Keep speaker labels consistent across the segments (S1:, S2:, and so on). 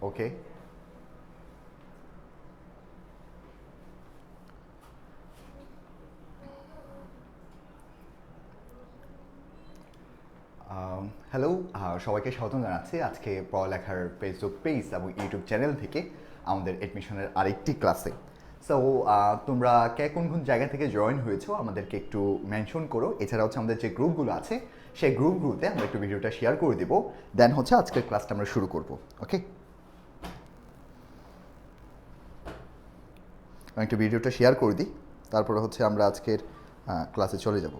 S1: ওকে। Hello, সবাইকে স্বাগত জানাচ্ছি আজকে পড়ালেখার ফেসবুক পেজ এবং ইউটিউব চ্যানেল থেকে আমাদের এডমিশনের আরেকটি ক্লাসে। সো তোমরা কে কোন কোন জায়গা থেকে জয়েন হয়েছো আমাদেরকে একটু মেনশন করো। এছাড়া হচ্ছে আমাদের যে গ্রুপগুলো আছে সেই গ্রুপগুলোতে আমরা একটু ভিডিওটা শেয়ার করে দেবো, দেন হচ্ছে আজকের ক্লাসটা আমরা শুরু করব। ওকে, আমি একটু ভিডিওটা শেয়ার করে দিই, তারপরে হচ্ছে আমরা আজকের ক্লাসে চলে যাব।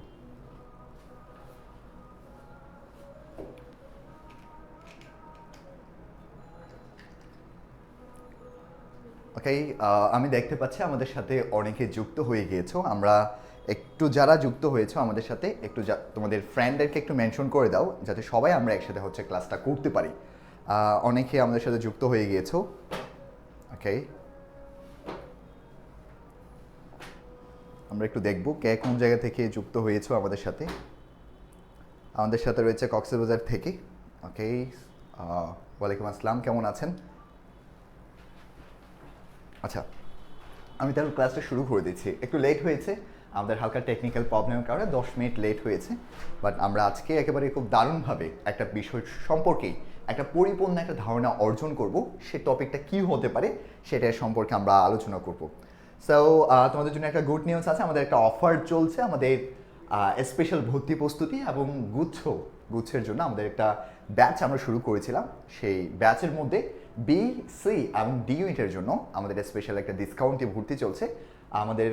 S1: ওকে, আমি দেখতে পাচ্ছি আমাদের সাথে অনেকে যুক্ত হয়ে গিয়েছো। আমরা একটু যারা যুক্ত হয়েছো আমাদের সাথে একটু তোমাদের ফ্রেন্ডদেরকে একটু মেনশন করে দাও, যাতে সবাই আমরা একসাথে হচ্ছে ক্লাসটা করতে পারি। অনেকে আমাদের সাথে যুক্ত হয়ে গিয়েছো। ওকে, আমরা একটু দেখব কে কোন জায়গা থেকে যুক্ত হয়েছো আমাদের সাথে। আমাদের সাথে রয়েছে কক্সবাজার থেকে। ওকে, ওয়ালাইকুম আসসালাম, কেমন আছেন? আচ্ছা, আমি তাহলে ক্লাসটা শুরু করে দিচ্ছি। একটু লেট হয়েছে, আমাদের হালকা টেকনিক্যাল প্রবলেমের কারণে 10 মিনিট লেট হয়েছে, বাট আমরা আজকে একেবারে খুব দারুণভাবে একটা বিষয় সম্পর্কেই একটা পরিপূর্ণ একটা ধারণা অর্জন করব। সে টপিকটা কী হতে পারে সেটার সম্পর্কে আমরা আলোচনা করব। সো তোমাদের জন্য একটা গুড নিউজ আছে, আমাদের একটা অফার চলছে। আমাদের স্পেশাল ভর্তি প্রস্তুতি এবং গুচ্ছের জন্য আমাদের একটা ব্যাচ আমরা শুরু করেছিলাম। সেই ব্যাচের মধ্যে বি, সি এবং ডি ইউনিটের জন্য আমাদের স্পেশাল একটা ডিসকাউন্টে ভর্তি চলছে। আমাদের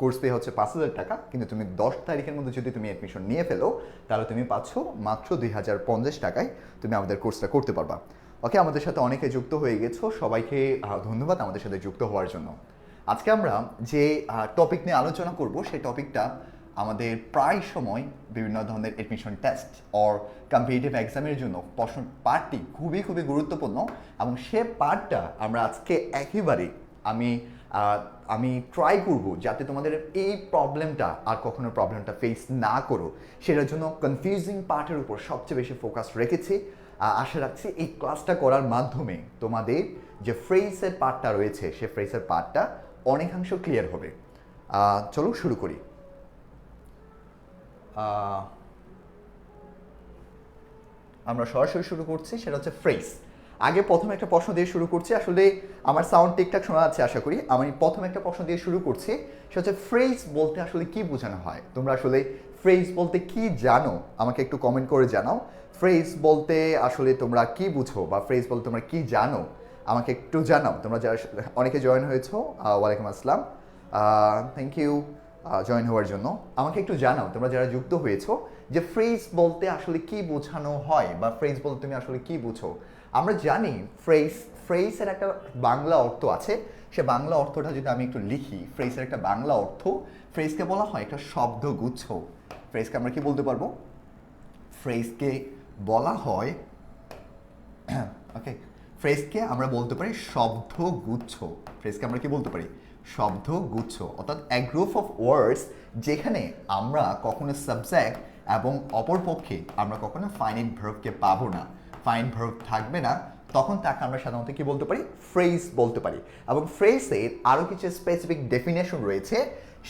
S1: কোর্স পে হচ্ছে 5,000 টাকা, কিন্তু তুমি 10 তারিখের মধ্যে যদি তুমি অ্যাডমিশন নিয়ে ফেলো তাহলে তুমি পাচ্ছ মাত্র 2,050 টাকায় তুমি আমাদের কোর্সটা করতে পারবা। ওকে, আমাদের সাথে অনেকে যুক্ত হয়ে গেছো, সবাইকে ধন্যবাদ আমাদের সাথে যুক্ত হওয়ার জন্য। আজকে আমরা যে টপিক নিয়ে আলোচনা করব সেই টপিকটা আমাদের প্রায় সময় বিভিন্ন ধরনের অ্যাডমিশন টেস্ট অর কম্পিটিটিভ এক্সামের জন্য প্রশ্ন পার্টটি খুবই খুবই গুরুত্বপূর্ণ, এবং সে পার্টটা আমরা আজকে একেবারে আমি ট্রাই করব যাতে তোমাদের এই প্রবলেমটা আর কখনো প্রবলেমটা ফেস না করো। সেটার জন্য কনফিউজিং পার্টের উপর সবচেয়ে বেশি ফোকাস রেখেছি। আশা রাখছি এই ক্লাসটা করার মাধ্যমে তোমাদের যে ফ্রেজের পার্টটা রয়েছে সে ফ্রেজের পার্টটা অনেকাংশ ক্লিয়ার হবে। চলো শুরু করি। আমরা সরাসরি শুরু করছি, সেটা হচ্ছে ফ্রেজ। আগে প্রথমে একটা প্রশ্ন দিয়ে শুরু করছি। আসলে আমার সাউন্ড ঠিকঠাক শোনা যাচ্ছে আশা করি। আমি প্রথমে একটা প্রশ্ন দিয়ে শুরু করছি, সেটা হচ্ছে ফ্রেজ বলতে আসলে কি বোঝানো হয়। তোমরা আসলে ফ্রেজ বলতে কি জানো আমাকে একটু কমেন্ট করে জানাও। ফ্রেজ বলতে আসলে তোমরা কি বুঝো, বা ফ্রেজ বলতে তোমরা কি জানো আমাকে একটু জানাও। তোমরা যারা অনেকে জয়েন হয়েছো, ওয়ালাইকুম আসসালাম, থ্যাংক ইউ জয়েন হওয়ার জন্য। আমাকে একটু জানাও তোমরা যারা যুক্ত হয়েছো যে ফ্রেজ বলতে আসলে কি বোঝানো হয়, বা ফ্রেজ বলতে তুমি আসলে কি বুঝো। আমরা জানি ফ্রেজের একটা বাংলা অর্থ আছে। সে বাংলা অর্থটা যদি আমি একটু লিখি, ফ্রেজের একটা বাংলা অর্থ, ফ্রেজকে বলা হয় একটা শব্দগুচ্ছ। ফ্রেজকে আমরা কি বলতে পারবো? ফ্রেজকে বলা হয় ওকে, ফ্রেজকে আমরা বলতে পারি শব্দগুচ্ছ। ফ্রেজকে আমরা কি বলতে পারি? শব্দগুচ্ছ, অর্থাৎ এ গ্রুপ অফ ওয়ার্ডস যেখানে আমরা কখনো সাবজেক্ট এবং অপরপক্ষে আমরা কখনো ফাইনাইট ভার্বকে পাবো না, ফাইন ভার্ব থাকবে না, তখন তাকে আমরা সাধারণত কি বলতে পারি? ফ্রেজ বলতে পারি। এবং ফ্রেজের আরও কিছু স্পেসিফিক ডেফিনেশন রয়েছে,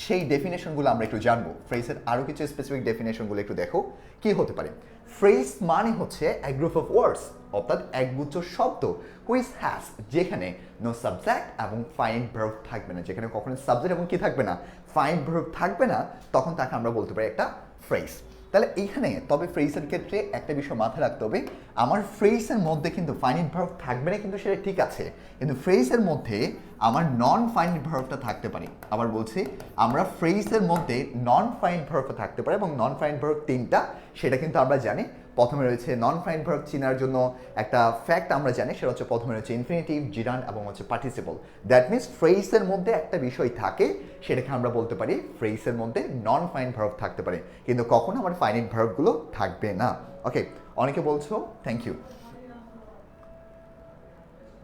S1: সেই ডেফিনেশনগুলো আমরা একটু জানবো। ফ্রেজের আরও কিছু স্পেসিফিক ডেফিনেশনগুলো একটু দেখো কি হতে পারে। ফ্রেজ মানে হচ্ছে এ গ্রুপ অফ ওয়ার্ডস, অর্থাৎ একগুচ্ছ শব্দ হুইচ হ্যাজ, যেখানে নো সাবজেক্ট এবং ফাইন ভার্ব থাকবে না, যেখানে কখনো সাবজেক্ট এবং কি থাকবে না? ফাইন ভার্ব থাকবে না, তখন তাকে আমরা বলতে পারি একটা ফ্রেজ। তাহলে এইখানে তবে ফ্রেজের ক্ষেত্রে একটা বিষয় মাথায় রাখতে হবে, আমার ফ্রেজের মধ্যে কিন্তু ফাইনাইট ভার্ব থাকবে না, কিন্তু সেটা ঠিক আছে, কিন্তু ফ্রেজের মধ্যে আমার নন ফাইনাইট ভার্বটা থাকতে পারে। আবার বলছি, আমরা ফ্রেজের মধ্যে নন ফাইনাইট ভার্বটা থাকতে পারে, এবং নন ফাইনাইট ভার্ব তিনটা, সেটা কিন্তু আমরা জানি। প্রথমে রয়েছে নন ফাইনাইট ভার্ব চেনার জন্য একটা ফ্যাক্ট আমরা জানি, সেটা হচ্ছে প্রথমে রয়েছে ইনফিনিটিভ, জিরান্ড এবং হচ্ছে পার্টিসিপল। দ্যাট মিনস ফ্রেজের মধ্যে একটা বিষয় থাকে, সেটাকে আমরা বলতে পারি ফ্রেজের মধ্যে নন ফাইনাইট ভার্ব থাকতে পারে, কিন্তু কখনো আমার ফাইনাইট ভার্বগুলো থাকবে না। ওকে, অনেকে বলছো থ্যাংক ইউ।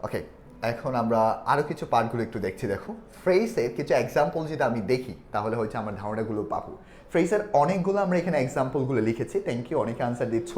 S1: ওকে, এখন আমরা আরও কিছু পার্টগুলো একটু দেখছি। দেখো, ফ্রেজের কিছু এক্সাম্পল যদি আমি দেখি তাহলে হচ্ছে আমার ধারণাগুলো পাবো। ফ্রেজের অনেকগুলো আমরা এখানে এক্সাম্পলগুলো লিখেছি। থ্যাংক ইউ, অনেকে আনসার দিচ্ছ।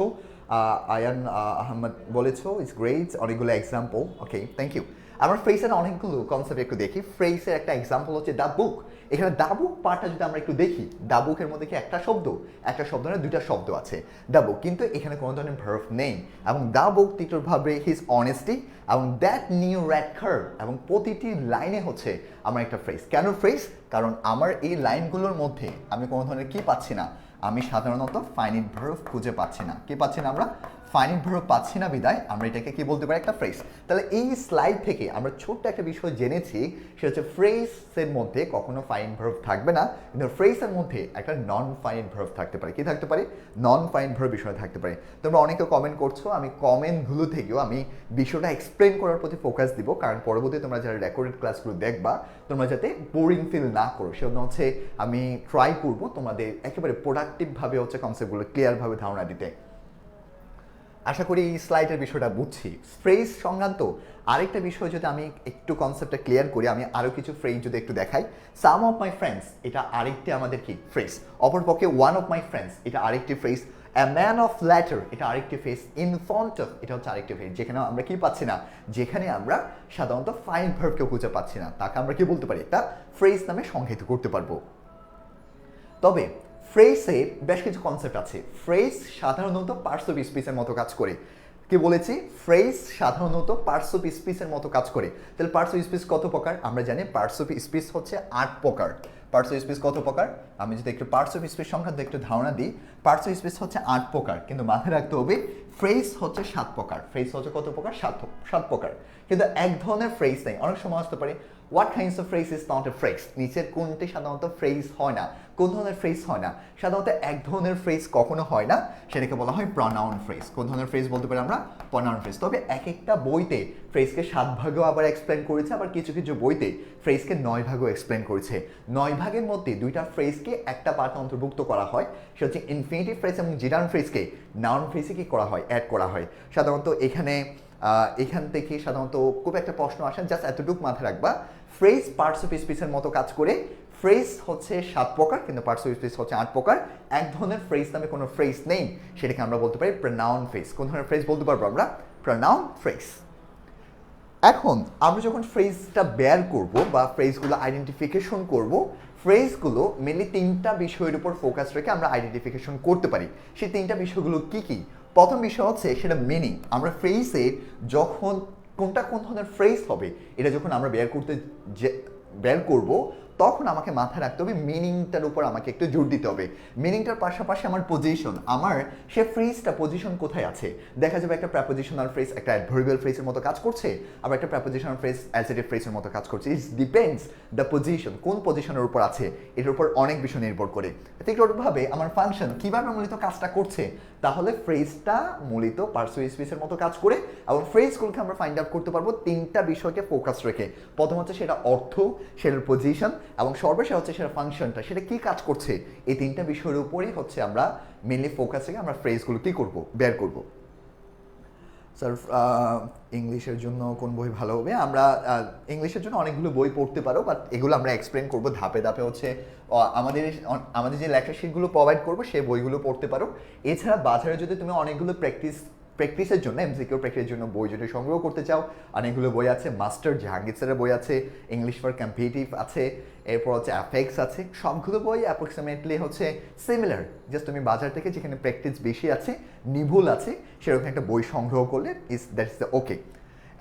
S1: আয়ান আহমদ বলেছো ইটস গ্রেট, অনেকগুলো এক্সাম্পল। Okay, thank you. আমরা ফ্রেজের অনেকগুলো কনসেপ্ট একটু দেখি। ফ্রেজের একটা এক্সাম্পল হচ্ছে দ্য বুক। এখানে দ্য বুক পার্টটা যদি আমরা একটু দেখি, দ্য বুকের মধ্যে কি একটা শব্দ না দুইটা শব্দ আছে, দ্য বুক, কিন্তু এখানে কোনো ধরনের ভার্ব নেই। এবং দ্য বুক টিটোরভাবে হিজ অনেস্টি এবং দ্যাট নিউ রেড কার্ভ, এবং প্রতিটি লাইনে হচ্ছে আমার একটা ফ্রেজ। কেন ফ্রেজ? কারণ আমার এই লাইনগুলোর মধ্যে আমি কোনো ধরনের কি পাচ্ছি না, আমি সাধারণত ফাইনিট ভার্ব খুঁজে পাচ্ছি না। কি পাচ্ছি না আমরা? ফাইনিট ভার্ব পাচ্ছি না, বিদায় আমরা এটাকে কি বলতে পারি? একটা ফ্রেজ। তাহলে এই স্লাইড থেকে আমরা ছোট্ট একটা বিষয় জেনেছি, সেটা হচ্ছে ফ্রেজের মধ্যে কখনো ফাইনিট ভার্ব থাকবে না, কিন্তু ফ্রেজের মধ্যে একটা নন ফাইনিট ভার্ব থাকতে পারে। কি থাকতে পারে? নন ফাইনিট ভার্ব বিষয় থাকতে পারে। তোমরা অনেকে কমেন্ট করছো, আমি কমেন্টগুলো থেকেও আমি বিষয়টা এক্সপ্লেন করার প্রতি ফোকাস দিব, কারণ পরবর্তী তোমরা যারা রেকর্ডেড ক্লাসগুলো দেখবা, তোমরা যাতে বোরিং ফিল না করো সেজন্য হচ্ছে আমি ট্রাই করবো তোমাদের একেবারে প্রোডাক্টিভভাবে হচ্ছে কনসেপ্টগুলো ক্লিয়ারভাবে ধারণা দিতে। আশা করি এই স্লাইডের বিষয়টা বুঝছি। ফ্রেজ সংক্রান্ত আরেকটা বিষয় যদি আমি একটু কনসেপ্টটা ক্লিয়ার করি, আমি আরও কিছু ফ্রেজ যদি একটু দেখাই। সাম অফ মাই ফ্রেন্ডস, এটা আরেকটি আমাদের কি ফ্রেজ। অপরপক্ষে ওয়ান অফ মাই ফ্রেন্ডস, এটা আরেকটি phrase. A man of letter, এটা আরেকটি ফ্রেজ। ইন ফ্রন্ট অফ, এটা হচ্ছে আরেকটি ফ্রেজ। যেখানে আমরা কি পাচ্ছি না, যেখানে আমরা সাধারণত ফাইন ভার্বকেও খুঁজে পাচ্ছি না, তাকে আমরা কি বলতে পারি? একটা ফ্রেজ নামে সংজ্ঞায়িত করতে পারবো। তবে ফ্রেজের বেশ কিছু কনসেপ্ট আছে। ফ্রেজ সাধারণত পার্টস অফ স্পিচের মতো কাজ করে। কি বলেছি? ফ্রেজ সাধারণত পার্টস অফ স্পিচের মতো কাজ করে। তাহলে পার্টস অফ স্পিচ কত প্রকার? আমরা জানি পার্টস অফ স্পিচ হচ্ছে 8 প্রকার। পার্টস অফ স্পিচ কত প্রকার? আমি যদি একটু পার্টস অফ স্পিচ সংক্রান্ত একটু ধারণা দিই, পার্টস অফ স্পিচ হচ্ছে 8 প্রকার, কিন্তু মাথায় রাখতে হবে ফ্রেজ হচ্ছে 7 প্রকার। ফ্রেজ হচ্ছে কত প্রকার? 7 প্রকার। কিন্তু এক ধরনের ফ্রেজ নেই। অনেক সময় আসতে পারে what kinds of phrase is not a phrase. নিচের কোনটি সাধারণত ফ্রেজ হয় না? কোন ধরনের ফ্রেজ হয় না? সাধারণত এক ধরনের ফ্রেজ কখনো হয় না, সেটাকে বলা হয় প্রনাউন ফ্রেজ। কোন ধরনের ফ্রেজ বলতে পারি আমরা? Pronoun phrase. তবে এক একটা বইতে ফ্রেজকে 7 ভাগেও আবার এক্সপ্লেন করেছে, আবার কিছু কিছু বইতে ফ্রেজকে 9 ভাগেও এক্সপ্লেন করেছে। 9 ভাগের মধ্যে 2টা ফ্রেজকে একটা পার্টে অন্তর্ভুক্ত করা হয়, সেটা হচ্ছে ইনফিনিটিভ ফ্রেজ এবং জিরান ফ্রেজকে নাউন ফ্রেজে কি করা হয়? অ্যাড করা হয়। সাধারণত এখান থেকে সাধারণত খুব একটা প্রশ্ন আসে, জাস্ট এতটুকু মাথায় রাখবা, ফ্রেজ পার্টস অফ স্পিচের মতো কাজ করে। ফ্রেজ হচ্ছে 7 প্রকার, কিন্তু পার্টস অফ স্পিচ হচ্ছে 8 প্রকার। এক ধরনের ফ্রেজ নামে কোনো ফ্রেজ নেই, সেটাকে আমরা বলতে পারি প্রনাউন ফ্রেজ। কোন ধরনের ফ্রেজ বলতে পারবো আমরা? Pronoun phrase. এখন আমরা যখন ফ্রেজটা বের করব বা ফ্রেজগুলো আইডেন্টিফিকেশন করব, ফ্রেজগুলো মেনলি 3টা বিষয়ের উপর ফোকাস রেখে আমরা আইডেন্টিফিকেশন করতে পারি। সেই 3টা বিষয়গুলো কি কি? প্রথম বিষয় হচ্ছে সেটা মিনিং। আমরা ফ্রেজের যখন কোনটা কোন ধরনের ফ্রেজ হবে, এটা যখন আমরা বের করব, তখন আমাকে মাথায় রাখতে হবে মিনিংটার উপর আমাকে একটু জোর দিতে হবে। মিনিংটার পাশাপাশি আমার পজিশন, আমার সে ফ্রেজটা পজিশন কোথায় আছে। দেখা যাবে একটা প্রেপোজিশনাল ফ্রেজ একটা অ্যাডভার্বিয়াল ফ্রেজের মতো কাজ করছে, আবার একটা প্রেপোজিশনাল ফ্রেজ অ্যাডজেক্টিভ ফ্রেজের মতো কাজ করছে। ইট ডিপেন্ডস দ্য পজিশন, কোন পজিশনের উপর আছে এটার উপর অনেক বিষয় নির্ভর করে। ঠিক আমার ফাংশন কিভাবে মূলত কাজটা করছে, তাহলে ফ্রেজটা মূলত পার্টস অফ স্পিচের মতো কাজ করে, এবং ফ্রেজগুলোকে আমরা ফাইন্ড আউট করতে পারবো 3টা বিষয়কে ফোকাস রেখে। প্রথম হচ্ছে সেটা অর্থ, সেটার পজিশন, এবং সর্বশেষ হচ্ছে সেটা ফাংশনটা, সেটা কি কাজ করছে। এই 3টা বিষয়ের উপরেই হচ্ছে আমরা মেনলি ফোকাস রেখে আমরা ফ্রেজগুলো কি করব? বের করব। স্যার ইংলিশের জন্য কোন বই ভালো হবে? আমরা ইংলিশের জন্য অনেকগুলো বই পড়তে পারো, বাট এগুলো আমরা এক্সপ্লেন করবো ধাপে ধাপে। হচ্ছে আমাদের যে লেকচার শিটগুলো প্রোভাইড করবো সেই বইগুলো পড়তে পারো। এছাড়া বাজারে যদি তুমি অনেকগুলো প্র্যাকটিসের জন্য এমসিকিউ প্র্যাকটিসের জন্য বই যদি সংগ্রহ করতে চাও, অনেকগুলো বই আছে। মাস্টার জাহাঙ্গীর স্যারের বই আছে, ইংলিশ ফর কম্পিটিটিভ আছে, এরপর হচ্ছে অ্যাফেক্স আছে। সবগুলো বই অ্যাপ্রক্সিমেটলি হচ্ছে সিমিলার। জাস্ট তুমি বাজার থেকে যেখানে প্র্যাকটিস বেশি আছে, নিভুল আছে, সেরকম একটা বই সংগ্রহ করলে দ্যাট ইজ দ্য ওকে।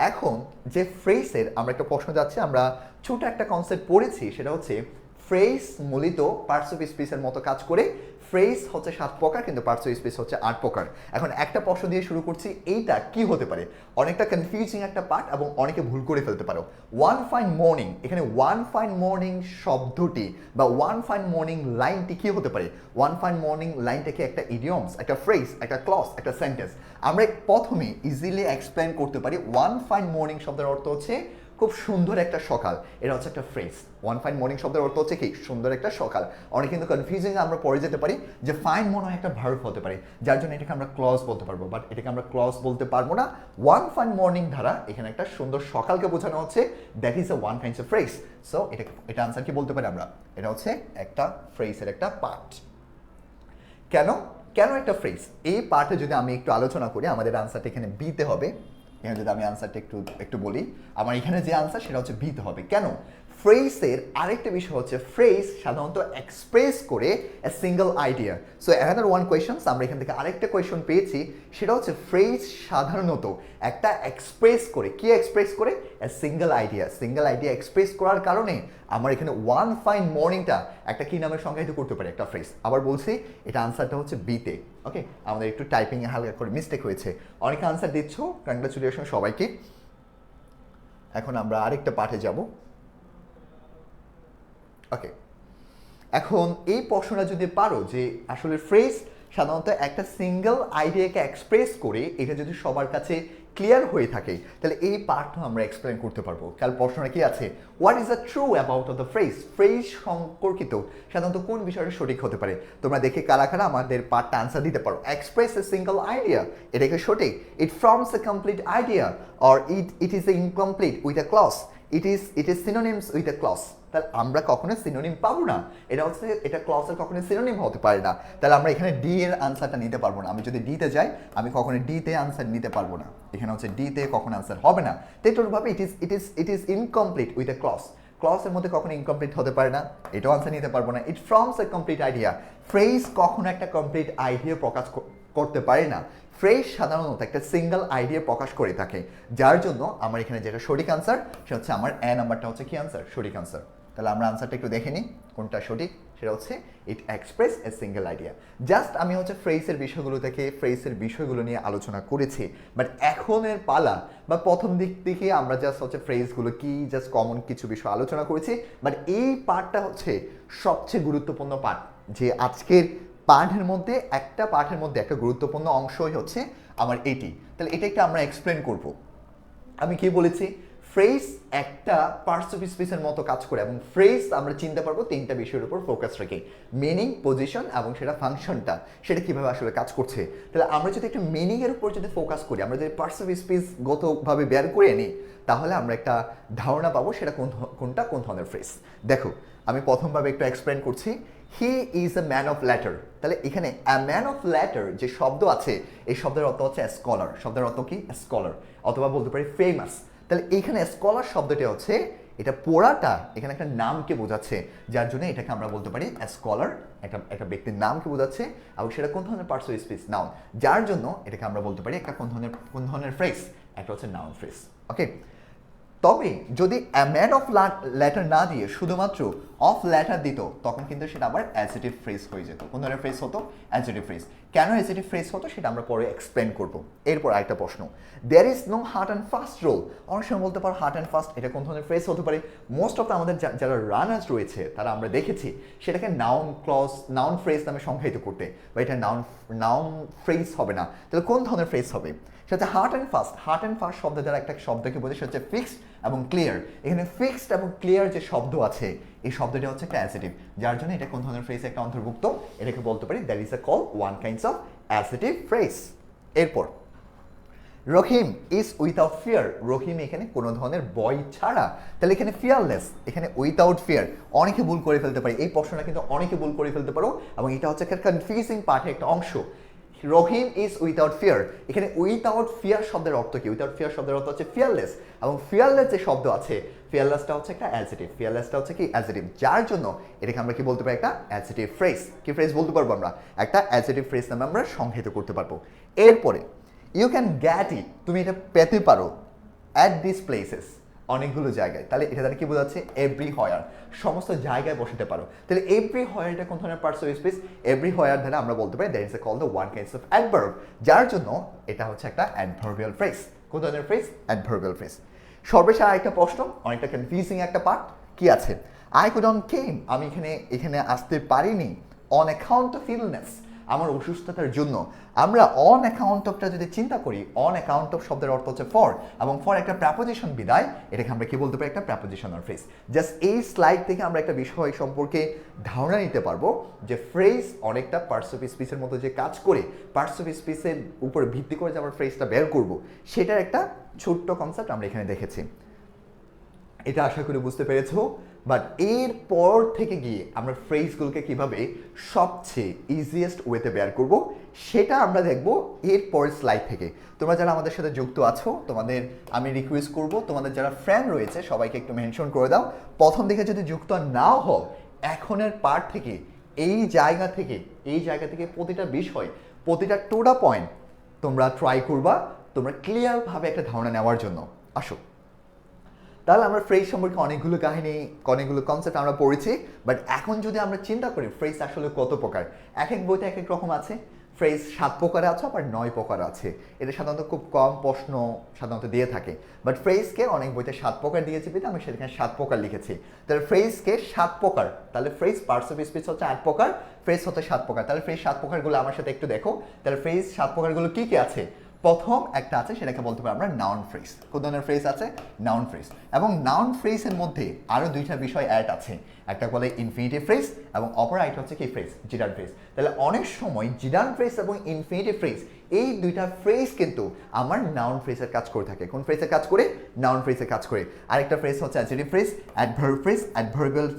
S1: এখন যে ফ্রেজের আমরা একটা প্রশ্ন যাচ্ছে, আমরা ছোট একটা কনসেপ্ট পড়েছি, সেটা হচ্ছে ফ্রেজ মূলত পার্টস অফ স্পিচের মতো কাজ করে। ফ্রেজ হচ্ছে 7 প্রকার, কিন্তু পার্টস অফ স্পিচ হচ্ছে 8 প্রকার। এখন একটা প্রশ্ন দিয়ে শুরু করছি, এইটা কি হতে পারে? অনেকটা কনফিউজিং একটা পার্ট এবং অনেকে ভুল করে ফেলতে পারো। ওয়ান ফাইন মর্নিং, এখানে ওয়ান ফাইন মর্নিং শব্দটি বা ওয়ান ফাইন মর্নিং লাইনটি কি হতে পারে? ওয়ান ফাইন মর্নিং লাইনটা কি একটা ইডিয়মস, একটা ফ্রেজ, একটা ক্লজ, একটা সেন্টেন্স? আমরা প্রথমে ইজিলি এক্সপ্লেন করতে পারি। ওয়ান ফাইন মর্নিং শব্দের অর্থ হচ্ছে খুব সুন্দর একটা সকাল, এটা হচ্ছে একটা ফ্রেজ। ওয়ান ফাইন মর্নিং শব্দের অর্থ হচ্ছে কি? সুন্দর একটা সকাল। অনেক কিন্তু কনফিউজিং আমরা পড়ে যেতে পারি যে ফাইন মনে হয় একটা ভার্ব হতে পারে, যার জন্য এটাকে আমরা ক্লজ বলতে পারবো, বাট এটাকে আমরা ক্লজ বলতে পারবো না। ওয়ান ফাইন মর্নিং দ্বারা এখানে একটা সুন্দর সকালকে বোঝানো হচ্ছে, that is a one kinds of phrase. So এটা আনসার কি বলতে পারি আমরা? এটা হচ্ছে একটা ফ্রেজের একটা পার্ট। কেন? কেন একটা ফ্রেজ, এই পার্টে যদি আমি একটু আলোচনা করি, আমাদের আনসারটা এখানে বিতে হবে। এখানে যদি আমি আনসারটা একটু বলি, আমার এখানে যে আনসার সেটা হচ্ছে বিতে হবে। কেন? ফ্রেজের আরেকটা বিষয় হচ্ছে ফ্রেজ সাধারণত এক্সপ্রেস করে এ single idea. So another one questions, আমরা এখান থেকে আরেকটা কোয়েশন পেয়েছি, সেটা হচ্ছে ফ্রেজ সাধারণত একটা এক্সপ্রেস করে, কি এক্সপ্রেস করে? এ সিঙ্গেল আইডিয়া এক্সপ্রেস করার কারণে আমার এখানে ওয়ান ফাইন মর্নিংটা একটা কি নামে সংজ্ঞায়িত করতে পারে? একটা ফ্রেজ। আবার বলছি, এটা আনসারটা হচ্ছে বিতে। ওকে, আমাদের একটু টাইপিংয়ে হালকা করে মিস্টেক হয়েছে। অনেকে আনসার দিচ্ছ, কংগ্রাচুলেশন সবাইকে। এখন আমরা আরেকটা পার্টে যাব। ওকে, এখন এই প্রশ্নটা যদি পারো যে আসলে ফ্রেজ সাধারণত একটা সিঙ্গেল আইডিয়াকে এক্সপ্রেস করে, এটা যদি সবার কাছে ক্লিয়ার হয়ে থাকে, তাহলে এই পার্টটা আমরা এক্সপ্লেন করতে পারবো। কারণ প্রশ্নটা কি আছে? What is the true about of the phrase? Phrase সম্পর্কিত সাধারণত কোন বিষয়টা সঠিক হতে পারে? তোমরা দেখে কারা কারা আমাদের পার্টটা আনসার দিতে পারো। এক্সপ্রেস এ সিঙ্গল আইডিয়া, এটাকে সঠিক। It forms a complete idea, or it is a incomplete with a clause, it is synonyms with a clause. তাহলে আমরা কখনো সিনোনিম পাবো না, এটা হচ্ছে এটা ক্লজের কখনো সিনোনিম হতে পারে না। তাহলে আমরা এখানে ডি এর আনসারটা নিতে পারবো না। আমি যদি ডিতে যাই, আমি কখনো ডিতে আনসার নিতে পারবো না। এখানে হচ্ছে ডিতে কখনো আনসার হবে না। তেমনভাবে it is incomplete with a clause, ক্লজের মধ্যে কখনো ইনকমপ্লিট হতে পারে না, এটাও আনসার নিতে পারবো না। ইট forms a complete idea, phrase কখনো একটা কমপ্লিট আইডিয়া প্রকাশ করতে পারে না। ফ্রেজ সাধারণত একটা সিঙ্গেল আইডিয়া প্রকাশ করে থাকে, যার জন্য আমার এখানে যেটা সঠিক আনসার সেটা হচ্ছে আমার এ নাম্বারটা হচ্ছে কি আনসার? সঠিক আনসার। তাহলে আমরা আনসারটা একটু দেখে নিই কোনটা সঠিক। সেটা হচ্ছে it express a single idea. Just আমি হচ্ছে ফ্রেজের বিষয়গুলো থেকে ফ্রেজের বিষয়গুলো নিয়ে আলোচনা করেছি, বাট এখনের পালা বা প্রথম দিক থেকে আমরা জাস্ট হচ্ছে ফ্রেজগুলো কি জাস্ট কমন কিছু বিষয় আলোচনা করেছি। বাট এই পার্টটা হচ্ছে সবচেয়ে গুরুত্বপূর্ণ পার্ট, যে আজকের পাঠের মধ্যে একটা গুরুত্বপূর্ণ অংশই হচ্ছে আমার এটি। তাহলে এটা একটা আমরা এক্সপ্লেন করব। আমি কি বলেছি? ফ্রেজ একটা পার্টস অফ স্পিচের মতো কাজ করে, এবং ফ্রেজ আমরা চিনতে পারবো তিনটা বিষয়ের উপর ফোকাস রেখে, মিনিং, পজিশন এবং সেটা ফাংশনটা, সেটা কিভাবে আসলে কাজ করছে। তাহলে আমরা যদি একটা মিনিং এর উপর যদি ফোকাস করি, আমরা যদি পার্টস অফ স্পিচ গতভাবে বের করে নিই, তাহলে আমরা একটা ধারণা পাবো সেটা কোন ধরনের ফ্রেজ। দেখো, আমি প্রথমভাবে একটু এক্সপ্লেন করছি। He is a man of letter. তাহলে এখানে আ ম্যান অফ লেটার যে শব্দ আছে, এই শব্দের অর্থ হচ্ছে স্কলার। শব্দের অর্থ কি? স্কলার, অথবা বলতে পারি ফেমাস। তাহলে এইখানে স্কলার শব্দটি হচ্ছে, এটা পড়াটা এখানে একটা নামকে বোঝাচ্ছে, যার জন্য এটাকে আমরা বলতে পারি স্কলার, একটা ব্যক্তির নামকে বোঝাচ্ছে, এবং সেটা কোন ধরনের পার্টস অফ স্পিচ? নাউন। যার জন্য এটাকে আমরা বলতে পারি একটা কোন ধরনের ফ্রেজ? একটা হচ্ছে নাউন ফ্রেজ। ওকে, তবে যদি অ্যা ম্যান অফ লেটার না দিয়ে শুধুমাত্র অফ লেটার দিত, তখন কিন্তু সেটা আবার অ্যাডজেক্টিভ ফ্রেজ হয়ে যেত। কোন ধরনের ফ্রেজ হতো? Adjective phrase. কেন অ্যাডজেক্টিভ ফ্রেজ হতো সেটা আমরা পরে এক্সপ্লেন করব। এরপর আরেকটা প্রশ্ন, there is no hard and fast rule. অনেক সময় বলতে পারো হার্ড অ্যান্ড ফাস্ট, এটা কোন ধরনের ফ্রেজ হতে পারে? মোস্ট অফ আমাদের যারা রানার্স রয়েছে তারা আমরা দেখেছি সেটাকে নাউন ক্লজ, নাউন ফ্রেজ নামে সংজ্ঞায়িত করতে, বা এটা নাউন ফ্রেজ হবে না। তাহলে কোন ধরনের ফ্রেজ হবে? সেটা হচ্ছে hard and fast. Hard and fast শব্দ দ্বারা একটা শব্দকে বোঝায়, সেটা হচ্ছে ফিক্সড এবং ক্লিয়ার। এখানে ফিক্সড এবং ক্লিয়ার যে শব্দ আছে, এই শব্দটি হচ্ছে একটা অ্যাডজেক্টিভ, যার জন্য এটা কোন ধরনের ফ্রেজ একটা অন্তর্ভুক্ত? এটাকে বলতে পারি that is a call one kinds of adjective phrase. এরপর রহিম ইজ উইথাউট ফিয়ার। রহিম এখানে কোনো ধরনের ভয় ছাড়া, তাহলে এখানে ফিয়ারলেস, এখানে উইথাউট ফিয়ার। অনেকে ভুল করে ফেলতে পারে এই প্রশ্নটা, কিন্তু অনেকে ভুল করে ফেলতে পারো, এবং এটা হচ্ছে একটা কনফিউজিং পার্টের একটা অংশ। রহিম ইজ উইথাউট ফিয়ার, এখানে উইথাউট ফিয়ার শব্দের অর্থ কি? উইথাউট ফিয়ার শব্দের অর্থ হচ্ছে ফিয়ারলেস, এবং ফিয়ারলেস যে শব্দ আছে, ফিয়ারলেসটা হচ্ছে একটা অ্যাডজেক্টিভ। ফিয়ারলেসটা হচ্ছে কি? অ্যাডজেক্টিভ, যার জন্য এটাকে আমরা কি বলতে পারি? একটা অ্যাডজেক্টিভ ফ্রেজ। কি ফ্রেজ বলতে পারবো আমরা? একটা অ্যাডজেক্টিভ ফ্রেজ নামে আমরা সংজ্ঞায়িত করতে পারবো। এরপরে ইউ ক্যান গ্যাট ইট, তুমি এটা পেতে পারো অ্যাট দিস প্লেসেস, অনেকগুলো জায়গায়। তাহলে এটা দ্বারা কি বোঝাচ্ছে? এভরি হোয়ার, সমস্ত জায়গায় বসাতে পারো। তাহলে এভরি হোয়ার এটা কোন ধরনের parts of speech? Everywhere দ্বারা আমরা বলতে পারি that is called the one kinds of adverb, যার জন্য এটা হচ্ছে একটা অ্যাডভার্বিয়াল ফ্রেজ। কোন ধরনের ফ্রেজ? Adverbial phrase. সর্বশেষ আরেকটা প্রশ্ন, অনেকটা কনফিউজিং একটা পার্ট, কি আছে? আই কুডন্ট কেম, আমি এখানে আসতে পারিনি অন অ্যাকাউন্ট অফ ইলনেস, আমার অসুস্থতার জন্য। আমরা অন অ্যাকাউন্ট অফটা যদি চিন্তা করি, অন অ্যাকাউন্ট অফ শব্দের অর্থ হচ্ছে ফর, এবং ফর একটা প্র্যাপোজিশন বিদায়, এটাকে আমরা কি বলতে পারি? একটা প্র্যাপোজিশনাল ফ্রেজ। জাস্ট এই স্লাইড থেকে আমরা একটা বিষয় সম্পর্কে ধারণা নিতে পারবো যে ফ্রেজ অনেকটা পার্টস অফ স্পিচের মতো যে কাজ করে, পার্টস অফ স্পিচের উপর ভিত্তি করে যে আমরা ফ্রেজটা বের করব, সেটার একটা ছোট্ট কনসেপ্ট আমরা এখানে দেখেছি। এটা আশা করি বুঝতে পেরেছো। বাট এর পর থেকে গিয়ে আমরা ফ্রেজগুলোকে কিভাবে সবচেয়ে ইজিয়েস্ট ওয়েতে বের করব সেটা আমরা দেখব এর পরের স্লাইড থেকে। তোমরা যারা আমাদের সাথে যুক্ত আছো তোমাদের আমি রিকোয়েস্ট করব তোমাদের যারা ফ্রেন্ড রয়েছে সবাইকে একটু মেনশন করে দাও। প্রথম দিকে যদি যুক্ত নাও হও এখনের পার্ট থেকে এই জায়গা থেকে প্রতিটা বিষয় প্রতিটা টোটা পয়েন্ট তোমরা ট্রাই করবা তোমরা ক্লিয়ারভাবে একটা ধারণা নেওয়ার জন্য। আসো তাহলে আমরা ফ্রেজ সম্পর্কে অনেকগুলো কাহিনী অনেকগুলো কনসেপ্ট আমরা পড়েছি। বাট এখন যদি আমরা চিন্তা করি ফ্রেজ আসলে কত প্রকার, এক এক বইতে এক এক রকম আছে। ফ্রেজ 7 প্রকার আছে আবার 9 প্রকার আছে। এটা সাধারণত খুব কম প্রশ্ন সাধারণত দিয়ে থাকে। বাট ফ্রেজকে অনেক বইতে 7 প্রকার দিয়েছে বিধে আমি সেখানে 7 প্রকার লিখেছি। তাহলে ফ্রেজকে 7 প্রকার, তাহলে ফ্রেজ পার্টস অফ স্পিচ হচ্ছে 8 প্রকার, ফ্রেজ হচ্ছে 7 প্রকার। তাহলে ফ্রেজ 7 প্রকারগুলো আমার সাথে একটু দেখো। তাহলে ফ্রেজ 7 প্রকারগুলো কি কি আছে? প্রথম একটা আছে সেটাকে বলতে পারি আমরা নাউন ফ্রেজ। কোন ধরনের ফ্রেজ আছে? Noun phrase. এবং নাউন ফ্রেজের মধ্যে আরও দুইটা বিষয় অ্যাড আছে, একটা বলে ইনফিনিটিভ ফ্রেজ এবং অপর আইটা হচ্ছে কি ফ্রেজ? জিডান ফ্রেজ। তাহলে অনেক সময় জিডান ফ্রেজ এবং ইনফিনিটিভ ফ্রেজ এই দুইটা ফ্রেজ কিন্তু আমার নাউন ফ্রেজের কাজ করে থাকে। কোন ফ্রেজের কাজ করে? নাউন ফ্রেজের কাজ করে। আরেকটা ফ্রেজ হচ্ছে adjective phrase, adverb phrase, adverbial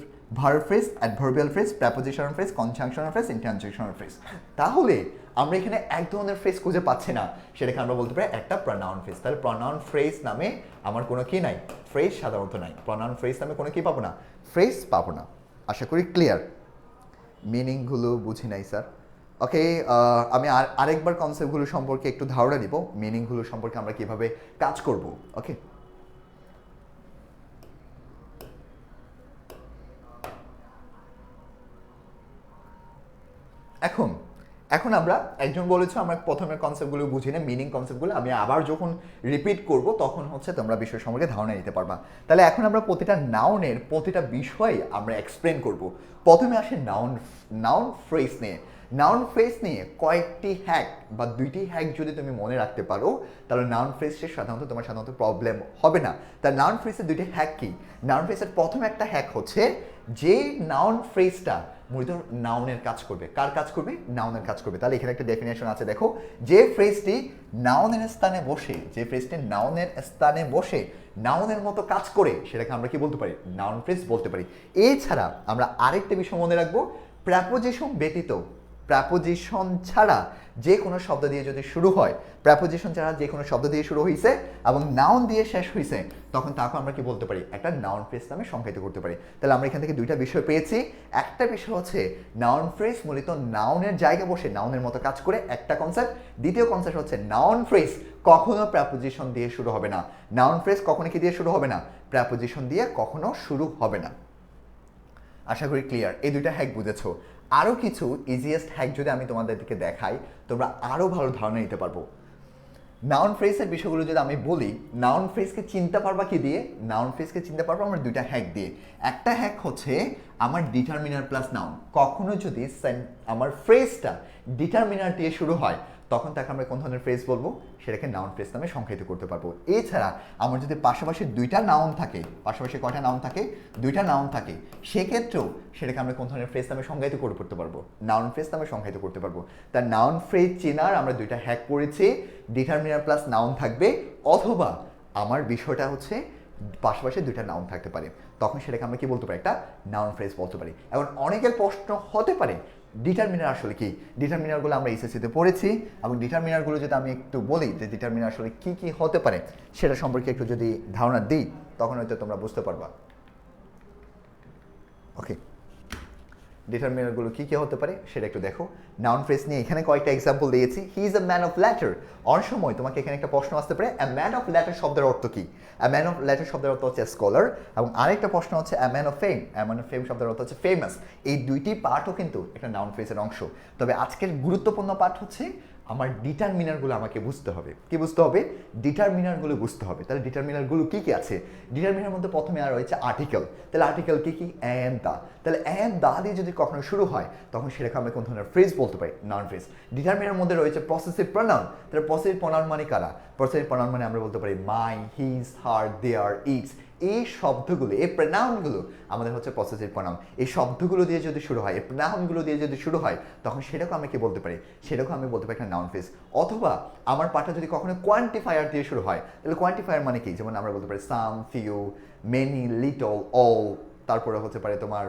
S1: verb phrase, adverbial phrase, prepositional phrase, conjunctional phrase, interjectional phrase. তাহলে আমরা এখানে এক ধরনের ফ্রেজ খুঁজে পাচ্ছি না, সেটাকে আমরা বলতে পারি একটা প্রনাউন ফ্রেজ। তাহলে প্রনাউন ফ্রেজ নামে আমার কোনো কি নাই? ফ্রেজ সাধারণত নাই। প্রনাউন ফ্রেজ নামে কোনো কি পাবো না? ফ্রেজ পাবো না। আশা করি ক্লিয়ার। মিনিংগুলো বুঝি নাই স্যার। ওকে, আমি আরেকবার কনসেপ্টগুলো সম্পর্কে একটু ধারণা দিব, মিনিংগুলো সম্পর্কে আমরা কিভাবে কাজ করব। ওকে, এখন আমরা একজন বলেছো আমরা প্রথমের কনসেপ্টগুলো বুঝি না, মিনিং কনসেপ্টগুলো আমি আবার যখন রিপিট করব তখন হচ্ছে তোমরা বিষয় সম্পর্কে ধারণা নিতে পারবা। তাহলে এখন আমরা প্রতিটা নাউনের প্রতিটা বিষয় আমরা এক্সপ্লেন করব। প্রথমে আসে নাউন ফ্রেজ নিয়ে। নাউন ফ্রেজ নিয়ে কয়েকটি হ্যাক বা 2টি হ্যাক যদি তুমি মনে রাখতে পারো তাহলে নাউন ফ্রেজে তোমার সাধারণত প্রবলেম হবে না। তার নাউন ফ্রেজের 2টি হ্যাক কি? নাউন ফ্রেজের প্রথম একটা হ্যাক হচ্ছে যে নাউন ফ্রেজটা মূলত নাউনের কাজ করবে। কার কাজ করবে? নাউনের কাজ করবে। তাহলে এখানে একটা ডেফিনেশন আছে দেখো, যে ফ্রেজটি নাউনের স্থানে বসে নাউনের মতো কাজ করে সেটাকে আমরা কি বলতে পারি? নাউন ফ্রেজ বলতে পারি। এছাড়া আমরা আরেকটা বিষয় মনে রাখবো, প্রেপোজিশন ছাড়া যে কোনো শব্দ দিয়ে যদি শুরু হয়, প্রেপোজিশন ছাড়া যে কোনো শব্দ দিয়ে শুরু হয়েছে এবং নাউন দিয়ে শেষ হয়েছে তখন তাকে আমরা কি বলতে পারি? একটা নাউন ফ্রেজ নামে সংজ্ঞায়িত করতে পারি। তাহলে আমরা এখান থেকে 2টা বিষয় পেয়েছি। একটা বিষয় হচ্ছে নাউন ফ্রেজ মূলত নাউনের জায়গায় বসে নাউনের মতো কাজ করে, একটা কনসেপ্ট। দ্বিতীয় কনসেপ্ট হচ্ছে নাউন ফ্রেজ কখনো প্রেপোজিশন দিয়ে শুরু হবে না। নাউন ফ্রেজ কখনো কি দিয়ে শুরু হবে না? প্রেপোজিশন দিয়ে কখনো শুরু হবে না। আশা করি ক্লিয়ার। এই 2টা হ্যাক বুঝেছো। আরও কিছু ইজিয়েস্ট হ্যাক যদি আমি তোমাদেরকে দেখাই তোমরা আরও ভালো ধারণা নিতে পারবো। নাউন ফ্রেজের বিষয়গুলো যদি আমি বলি, নাউন ফ্রেজকে চিনতে পারবা কি দিয়ে? নাউন ফ্রেজকে চিনতে পারবো আমরা 2টা হ্যাক দিয়ে। একটা হ্যাক হচ্ছে আমার ডিটারমিনার প্লাস নাউন। কখনো যদি আমার ফ্রেজটা ডিটারমিনার দিয়ে শুরু হয় তখন তাকে আমরা কোন ধরনের ফ্রেজ বলবো? সেটাকে নাউন ফ্রেজ নামে সংজ্ঞায়িত করতে পারবো। এছাড়া আমার যদি পাশাপাশি 2টা নাউন থাকে, পাশাপাশি কয়টা নাউন থাকে? 2টা নাউন থাকে, সেক্ষেত্রেও সেটাকে আমরা কোন ধরনের ফ্রেজ নামে সংজ্ঞায়িত করতে পারবো? নাউন ফ্রেজ নামে সংজ্ঞায়িত করতে পারবো। তার নাউন ফ্রেজ চেনার আমরা 2টা হ্যাক পড়েছি, ডিটারমিনার প্লাস নাউন থাকবে, অথবা আমার বিষয়টা হচ্ছে পাশাপাশি 2টা নাউন থাকতে পারে, তখন সেটাকে আমরা কি বলতে পারি? একটা নাউন ফ্রেজ বলতে পারি। এখন অনেকের প্রশ্ন হতে পারে ডিটারমিনার আসলে কি? ডিটারমিনারগুলো আমরা এসএসসিতে পড়েছি এবং ডিটারমিনারগুলো যদি আমি একটু বলি যে ডিটারমিনার আসলে কি কি হতে পারে সেটা সম্পর্কে একটু যদি ধারণা দিই তখন হয়তো তোমরা বুঝতে পারবা। ওকে, ডিটারমিনারগুলো কি কি হতে পারে সেটা একটু দেখো। নাউন ফ্রেজ নিয়ে এখানে কয়েকটা এক্সাম্পল দিয়েছি। He is a man of letter. অনেক সময় তোমাকে এখানে একটা প্রশ্ন আসতে পারে, আ ম্যান অফ লেটার শব্দের অর্থ কি? আ ম্যান অফ লেটার শব্দের অর্থ হচ্ছে স্কলার, এবং আরেকটা প্রশ্ন হচ্ছে a man of fame. A man of fame শব্দের অর্থ হচ্ছে ফেমাস। এই 2টি পার্টও কিন্তু একটা নাউন ফ্রেজের অংশ। তবে আজকের গুরুত্বপূর্ণ পার্ট হচ্ছে আমার ডিটারমিনারগুলো আমাকে বুঝতে হবে। কি বুঝতে হবে? ডিটারমিনারগুলো বুঝতে হবে। তাহলে ডিটারমিনারগুলো কি কি আছে? ডিটারমিনার মধ্যে প্রথমে আর রয়েছে আর্টিকেল। তাহলে আর্টিকেল কি কি? And the. তাহলে অ্যান্ড দা দিয়ে যদি কখনো শুরু হয় তখন সেটাকে আমরা কোন ধরনের ফ্রেজ বলতে পারি, নাউন ফ্রেজ। ডিটারমিনার মধ্যে রয়েছে পসেসিভ প্রনাউন, তাহলে পসেসিভ প্রনাউন মানে কারা? পসেসিভ প্রনাউন মানে আমরা বলতে পারি মাই, হিজ, হার, দেয়ার, ইটস। এই শব্দগুলো, এই প্রনাউনগুলো আমাদের হচ্ছে পসেসিভ প্রনাউন। এই শব্দগুলো দিয়ে যদি শুরু হয়, এই প্রনাউনগুলো দিয়ে যদি শুরু হয়, তখন সেটাকে আমি কি বলতে পারি? সেটাকে আমি বলতে পারি একটা নাউন ফ্রেজ। অথবা আমার পাঠটা যদি কখনো কোয়ান্টিফায়ার দিয়ে শুরু হয়, তাহলে কোয়ান্টিফায়ার মানে কি? যেমন আমরা বলতে পারি সাম, ফিউ, মেনি, লিটল, অল, তারপরে হতে পারে তোমার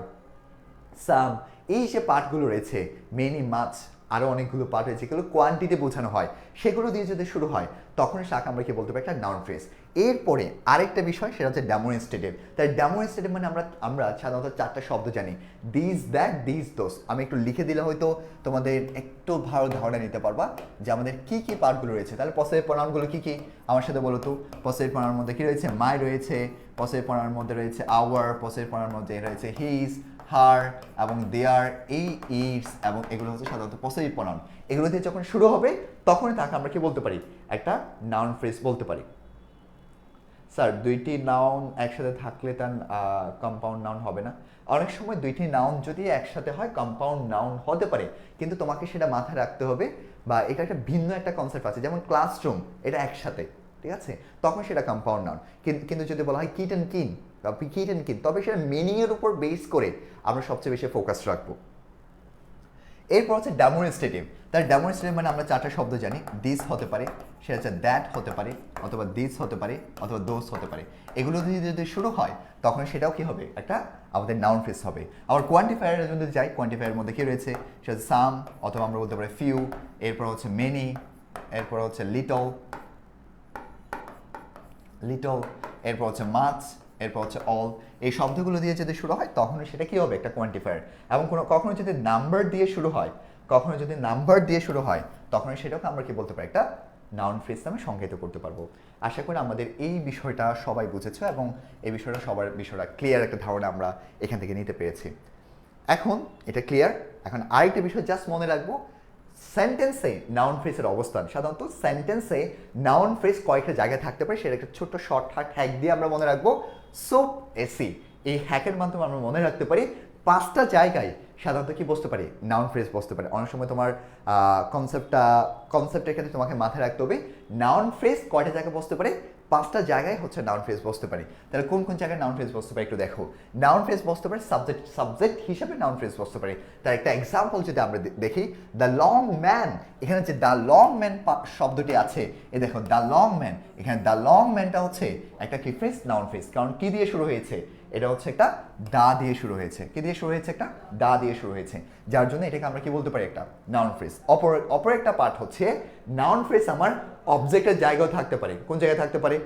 S1: সাম। এই যে পার্টগুলো রয়েছে, মেনি, মাছ, আরও অনেকগুলো পার্ট রয়েছে, যেগুলো কোয়ান্টিটি বোঝানো হয়, সেগুলো দিয়ে যদি শুরু হয় তখন সেটাকে আমরা কি বলতে পারি? একটা নাউন ফ্রেজ। এরপরে আরেকটা বিষয়, সেটা হচ্ছে ডেমনস্ট্রেটিভ। তাই ডেমনস্ট্রেটিভ মানে আমরা সাধারণত 4টা শব্দ জানি, দিস, দ্যাট, দিস, দোস। আমি একটু লিখে দিলে হয়তো তোমাদের একটু ভালো ধারণা নিতে পারবা যে আমাদের কী কী পার্টগুলো রয়েছে। তাহলে পসেসিভ প্রনাউনগুলো কী কী আমার সাথে বলো তো? পসেসিভ প্রনাউনের মধ্যে কী রয়েছে? মাই রয়েছে, পসেসিভ প্রনাউনের মধ্যে রয়েছে আওয়ার, পসেসিভ প্রনাউনের মধ্যে রয়েছে হিজ, হার এবং দেয়ার, এই, ইটস, এবং এগুলো হচ্ছে সাধারণত পসেসিভ প্রনাউন। এগুলো দিয়ে যখন শুরু হবে তখনই তাকে আমরা কি বলতে পারি? একটা নাউন ফ্রেজ বলতে পারি। স্যার, দুইটি নাউন একসাথে থাকলে তার কম্পাউন্ড নাউন হবে না? অনেক সময় দুইটি নাউন যদি একসাথে হয় কম্পাউন্ড নাউন হতে পারে, কিন্তু তোমাকে সেটা মাথায় রাখতে হবে, বা এটা একটা ভিন্ন একটা কনসেপ্ট আছে। যেমন ক্লাসরুম, এটা একসাথে, ঠিক আছে, তখন সেটা কম্পাউন্ড নাউন। কিন্তু যদি বলা হয় কিট অ্যান্ড কিন বা কিট অ্যান্ড কিন, তবে সেটা মিনিংয়ের উপর বেস করে আমরা সবচেয়ে বেশি ফোকাস রাখবো। এরপর হচ্ছে ডেমনস্ট্রেটিভ। তার ডেমনস্ট্রেটিভ মানে আমরা 4টা শব্দ জানি, দিস হতে পারে, সেটা হচ্ছে দ্যাট হতে পারে, অথবা দিস হতে পারে, অথবা দোস হতে পারে। এগুলো দিয়ে যদি শুরু হয় তখন সেটাও কি হবে? একটা আমাদের নাউন ফ্রেজ হবে। আবার কোয়ান্টিফায়ারের জন্য যাই, কোয়ান্টিফায়ারের মধ্যে কী রয়েছে? সেটা হচ্ছে সাম, অথবা আমরা বলতে পারি ফিউ, এরপর হচ্ছে মেনি, এরপর হচ্ছে লিটল, এরপর হচ্ছে মাছ, এরপর হচ্ছে অল। এই শব্দগুলো দিয়ে যদি শুরু হয় তখন সেটা কি হবে? একটা কোয়ান্টিফায়ার। এবং কখনো যদি নাম্বার দিয়ে শুরু হয়, তখন সেটাকে আমরা কি বলতে পারি? একটা নাউন ফ্রেজ নামে সংজ্ঞায়িত করতে পারবো। আশা করি আমাদের এই বিষয়টা সবাই বুঝেছো এবং এই বিষয়টা ক্লিয়ার একটা ধারণা আমরা এখান থেকে নিতে পেরেছি। এখন এটা ক্লিয়ার। এখন আরেকটা বিষয় জাস্ট মনে রাখবো, সেন্টেন্সে নাউন ফ্রেজের অবস্থান। সাধারণত সেন্টেন্সে নাউন ফ্রেজ কয়েকটা জায়গায় থাকতে পারে, সেটা একটা ছোট্ট শর্টকাট হ্যাক দিয়ে আমরা মনে রাখবো। সোপ এসি, এই হ্যাকের মাধ্যমে আমরা মনে রাখতে পারি 5টা জায়গায় সাধারণত কি বসতে পারে? নাউন ফ্রেজ বসতে পারে। অনেক সময় তোমার কনসেপ্টের ক্ষেত্রে তোমাকে মাথায় রাখতে হবে নাউন ফ্রেজ কয়টা জায়গায় বসতে পারে? 5টা জায়গায় হচ্ছে নাউন ফ্রেজ বসতে পারে। তাহলে কোন কোন জায়গায় নাউন ফ্রেজ বসতে পারে একটু দেখো। নাউন ফ্রেজ বসতে পারে সাবজেক্ট হিসেবে নাউন ফ্রেজ বসতে পারে। তার একটা এক্সাম্পল যদি আমরা দেখি, দ্য লং ম্যান, এখানে যে দ্য লং ম্যান শব্দটি আছে, এ দেখো দ্য লং ম্যান, এখানে দ্য লং ম্যানটা হচ্ছে একটা কি ফ্রেজ? Noun phrase. কারণ কি দিয়ে শুরু হয়েছে? এটা হচ্ছে একটা দা দিয়ে শুরু হয়েছে। কি দিয়ে শুরু হয়েছে? একটা দা দিয়ে শুরু হয়েছে, যার জন্য এটাকে আমরা কি বলতে পারি? একটা নাউন ফ্রেজ। অপর একটা পার্ট হচ্ছে নাউন ফ্রেজ আমার অবজেক্টের জায়গাও থাকতে পারে। কোন জায়গায় থাকতে পারে?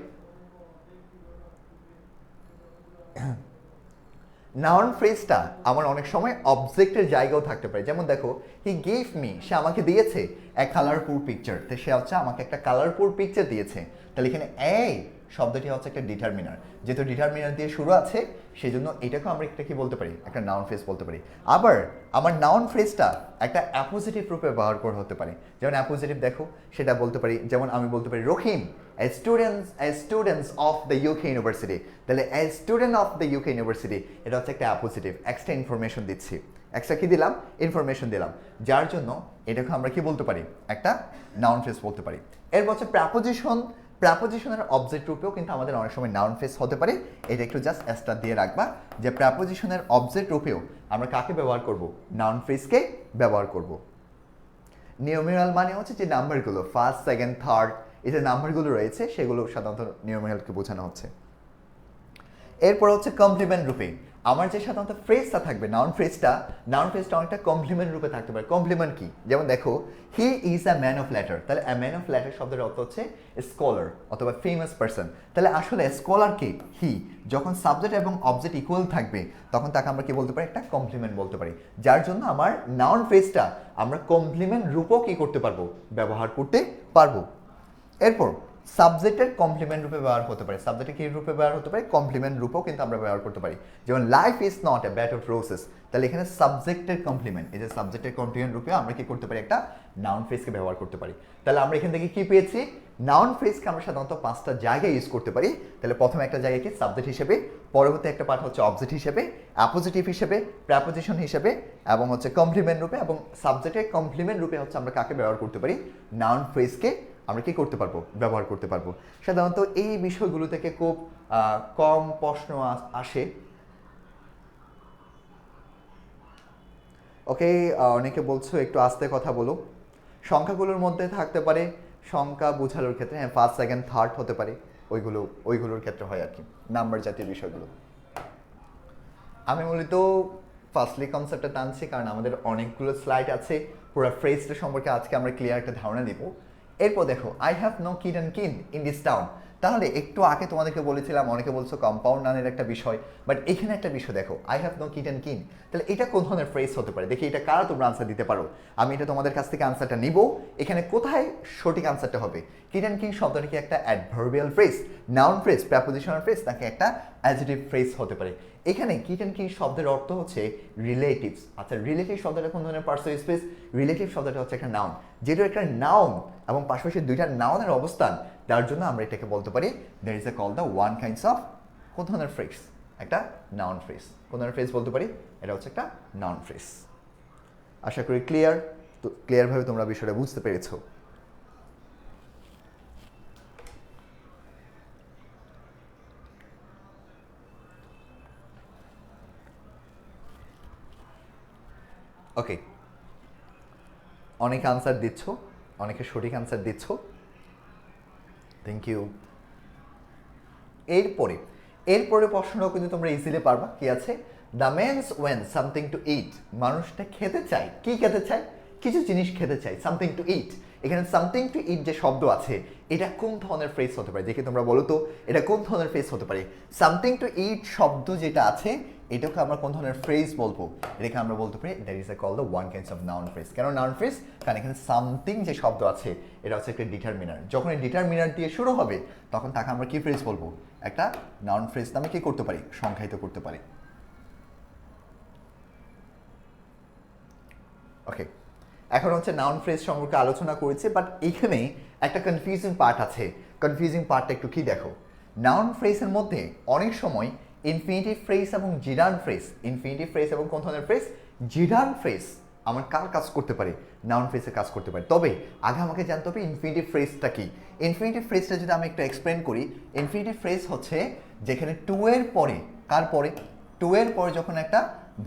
S1: নাউন ফ্রেজটা আমার অনেক সময় অবজেক্টের জায়গাও থাকতে পারে। যেমন দেখো, হি গেভ মি, সে আমাকে দিয়েছে এ কালারফুল পিকচার। তো সে হচ্ছে আমাকে একটা কালারফুল পিকচার দিয়েছে। তাহলে এখানে এই শব্দটি হচ্ছে একটা ডিটারমিনার। যেহেতু ডিটারমিনার দিয়ে শুরু আছে, সেই জন্য এটাকেও আমরা একটা কি বলতে পারি? একটা নাউন ফ্রেজ বলতে পারি। আবার আমার নাউন ফ্রেজটা একটা অ্যাপোজিটিভ রূপে ব্যবহার করা হতে পারে। যেমন অ্যাপোজিটিভ দেখো, সেটা বলতে পারি, যেমন আমি বলতে পারি Rahim students of the UK university. তাহলে student of the UK university, এটা হচ্ছে একটা অ্যাপোজিটিভ, এক্সট্রা ইনফরমেশন দিচ্ছি। এক্সট্রা কি দিলাম? ইনফরমেশন দিলাম, যার জন্য এটাকে আমরা কি বলতে পারি? একটা নাউন ফ্রেজ বলতে পারি। এরপর হচ্ছে প্র্যাপোজিশনের অবজেক্ট রূপেও কিন্তু আমাদের অনেক সময় নাউন ফ্রেজ হতে পারে। এটা একটু জাস্ট এক্সট্রা দিয়ে রাখবা যে প্র্যাপোজিশনের অবজেক্ট রূপেও আমরা কাকে ব্যবহার করব? নাউন ফ্রেজকে ব্যবহার করব। নিউমেরাল মানে হচ্ছে যে নাম্বারগুলো, ফার্স্ট, সেকেন্ড, থার্ড, এই যে নাম্বারগুলো রয়েছে সেগুলো সাধারণত নিউমেরালকে বোঝানো হচ্ছে। এরপর হচ্ছে কমপ্লিমেন্ট রূপে আমার যে সাধারণত ফ্রেজটা থাকবে, নাউন ফ্রেজটা অনেকটা কমপ্লিমেন্ট রূপে থাকতে পারে। কমপ্লিমেন্ট কি? যেমন দেখো, he is a man of letter. তাহলে আ ম্যান অফ লেটার শব্দের অর্থ হচ্ছে স্কলার অথবা ফেমাস পারসন। তাহলে আসলে স্কলার কে? হি। যখন সাবজেক্ট এবং অবজেক্ট ইকুয়াল থাকবে তখন তাকে আমরা কি বলতে পারি? একটা কমপ্লিমেন্ট বলতে পারি। যার জন্য আমার নাউন ফ্রেজটা আমরা কমপ্লিমেন্ট রূপও কি করতে পারবো? ব্যবহার করতে পারবো। এরপর সাবজেক্টের কমপ্লিমেন্ট রূপে ব্যবহার হতে পারে। সাবজেক্টের কি রূপে ব্যবহার হতে পারে? কমপ্লিমেন্ট রূপেও কিন্তু আমরা ব্যবহার করতে পারি। যেমন life is not a bed of roses, তাহলে এখানে সাবজেক্টের কমপ্লিমেন্ট, এই যে সাবজেক্টের কমপ্লিমেন্ট রূপে আমরা কি করতে পারি? একটা নাউন ফ্রেজকে ব্যবহার করতে পারি। তাহলে আমরা এখান থেকে কি পেয়েছি? নাউন ফ্রেজকে আমরা সাধারণত 5টা জায়গায় ইউজ করতে পারি। তাহলে প্রথমে একটা জায়গায় কি? সাবজেক্ট হিসেবে, পরবর্তী একটা পার্ট হচ্ছে অবজেক্ট হিসেবে, অ্যাপোজিটিভ হিসেবে, প্রেপোজিশন হিসেবে, এবং হচ্ছে কমপ্লিমেন্ট রূপে। এবং সাবজেক্টের কমপ্লিমেন্ট রূপে হচ্ছে আমরা কাকে ব্যবহার করতে পারি? নাউন ফ্রেজকে আমরা কি করতে পারবো? ব্যবহার করতে পারবো। সাধারণত এই বিষয়গুলো থেকে খুব কম প্রশ্ন আসে। ওকে, অনেকে বলছো একটু আস্তে কথা বলো। সংখ্যাগুলোর মধ্যে থাকতে পারে, সংখ্যা বোঝানোর ক্ষেত্রে হ্যাঁ ফার্স্ট সেকেন্ড থার্ড হতে পারে, ওইগুলোর ক্ষেত্রে হয় আর কি, নাম্বার জাতীয় বিষয়গুলো। আমি মূলত ফার্স্টলি কনসেপ্টটা টানছি কারণ আমাদের অনেকগুলো স্লাইড আছে, পুরো ফ্রেজটা সম্পর্কে আজকে আমরা ক্লিয়ার একটা ধারণা দিব। এরপর দেখো, I have no kid and kin in this town. তাহলে একটু আগে তোমাদেরকে বলেছিলাম, অনেকে বলছো কম্পাউন্ড নাউনের একটা বিষয়, বাট এখানে একটা বিষয় দেখো, I have no kid and kin. তাহলে এটা কোন ধরনের ফ্রেজ হতে পারে? দেখি এটা কারা তোমরা আনসার দিতে পারো। আমি এটা তোমাদের কাছ থেকে আনসারটা নিব। এখানে কোথায় সঠিক আনসারটা হবে? কিড অ্যান্ড কিন শব্দটা কি একটা adverbial phrase, noun phrase, prepositional phrase, নাকি একটা অ্যাডজেক্টিভ ফ্রেজ হতে পারে? এখানে কিড অ্যান্ড কিন শব্দের অর্থ হচ্ছে রিলেটিভস। আচ্ছা, রিলেটিভ শব্দটা কোন ধরনের পার্সোনাল স্পেস? রিলেটিভ শব্দটা হচ্ছে একটা নাউন, যেটা একটা নাউন এবং পাশাপাশি দুইটা নাউনের অবস্থান, যার জন্য আমরা এটাকে বলতে পারি that is a call the one kinds of কোন ধরনের ফ্রেজ? একটা নাউন ফ্রেজ। কোন ধরনের ফ্রেজ বলতে পারি? এটা হচ্ছে একটা নাউন ফ্রেজ। আশা করি ক্লিয়ার। তো ক্লিয়ারভাবে তোমরা বিষয়টা বুঝতে পেরেছো। ওকে, অনেকে আনসার দিচ্ছ, অনেকে সঠিক আনসার দিচ্ছ, থ্যাংক ইউ। এরপরে প্রশ্নটাও কিন্তু তোমরা ইজিলি পারবা। কি আছে? দ্য মেন্স ওয়েন সামথিং টু ইট। মানুষটা খেতে চায়, কি খেতে চায়? কিছু জিনিস খেতে চায়, সামথিং টু ইট। এখানে সামথিং টু ইট যে শব্দ আছে, এটা কোন ধরনের ফ্রেজ হতে পারে? দেখে তোমরা বলো তো, এটা কোন ধরনের ফ্রেজ হতে পারে? সামথিং টু ইট শব্দ যেটা আছে, এটাকে আমরা কোন ধরনের ফ্রেজ বলবো? এটাকে আমরা বলতে পারি that is a call the one kinds of noun phrase. কেন নাউন ফ্রেজ? কারণ এখানে সামথিং যে শব্দ আছে, এটা হচ্ছে একটা ডিটারমিনার। যখন এই ডিটারমিনার দিয়ে শুরু হবে, তখন তাকে আমরা কি ফ্রেজ বলবো? একটা নাউন ফ্রেজ নামে কি করতে পারি? সংজ্ঞায়িত করতে পারি। ওকে, এখন হচ্ছে নাউন ফ্রেজ সম্পর্কে আলোচনা করেছে, বাট এখানে একটা কনফিউজিং পার্ট আছে। কনফিউজিং পার্টটা একটু কি দেখো, নাউন ফ্রেজের মধ্যে অনেক সময় ইনফিনিটিভ ফ্রেজ এবং জিরান ফ্রেজ, ইনফিনিটিভ ফ্রেজ এবং কোন ধরনের ফ্রেজ? জিরান ফ্রেজ আমার কার কাজ করতে পারে? নাউন ফ্রেজের কাজ করতে পারে। তবে আগে আমাকে জানতে হবে ইনফিনিটিভ ফ্রেজটা কি। ইনফিনিটিভ ফ্রেজটা যদি আমি একটু এক্সপ্লেন করি, ইনফিনিটিভ ফ্রেজ হচ্ছে যেখানে টু এর পরে, কার পরে? টু এর পরে যখন একটা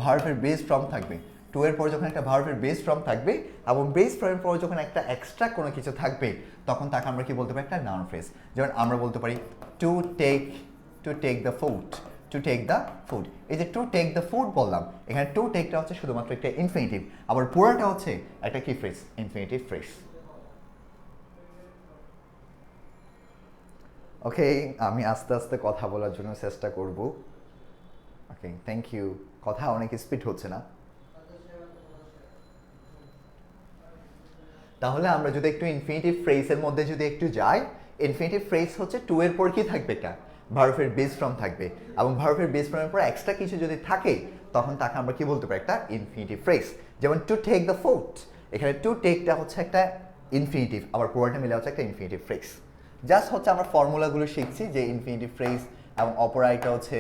S1: ভার্বের বেস ফর্ম থাকবে, টু এর পরে যখন একটা ভার্বের বেস ফর্ম থাকবে এবং বেস ফর্মের পরে যখন একটা এক্সট্রা কোনো কিছু থাকবে, তখন তাকে আমরা কি বলতে পারি? একটা নাউন ফ্রেজ। যেমন আমরা বলতে পারি to take the food, to take the food. এই যে টু টেক দ্য ফুড বললাম, এখানে টু টেকটা হচ্ছে শুধুমাত্র একটা ইনফিনিটিভ, আবার পুরোটা হচ্ছে একটা কি ফ্রেজ? Infinitive phrase. ওকে, আমি আস্তে আস্তে কথা বলার জন্য চেষ্টা করব। ওকে, থ্যাংক ইউ। কথা অনেক স্পিড হচ্ছে না। তাহলে আমরা যদি একটু ইনফিনিটিভ ফ্রেজের মধ্যে যদি একটু যাই, ইনফিনিটিভ ফ্রেজ হচ্ছে টু এর পর কি থাকবে? একটা ভার্বের বেস ফর্ম থাকবে, এবং ভার্বের বেস ফর্মের পর এক্সট্রা কিছু যদি থাকে, তখন তাকে আমরা কি বলতে পারি? একটা ইনফিনিটিভ ফ্রেজ। যেমন টু টেক দ্য ফুড, এখানে টু টেকটা হচ্ছে একটা ইনফিনিটিভ, আবার পুরোটা মিলে হচ্ছে একটা ইনফিনিটিভ ফ্রেজ। জাস্ট হচ্ছে আমরা ফর্মুলাগুলো শিখছি যে ইনফিনিটিভ ফ্রেজ এবং অপরাইটা হচ্ছে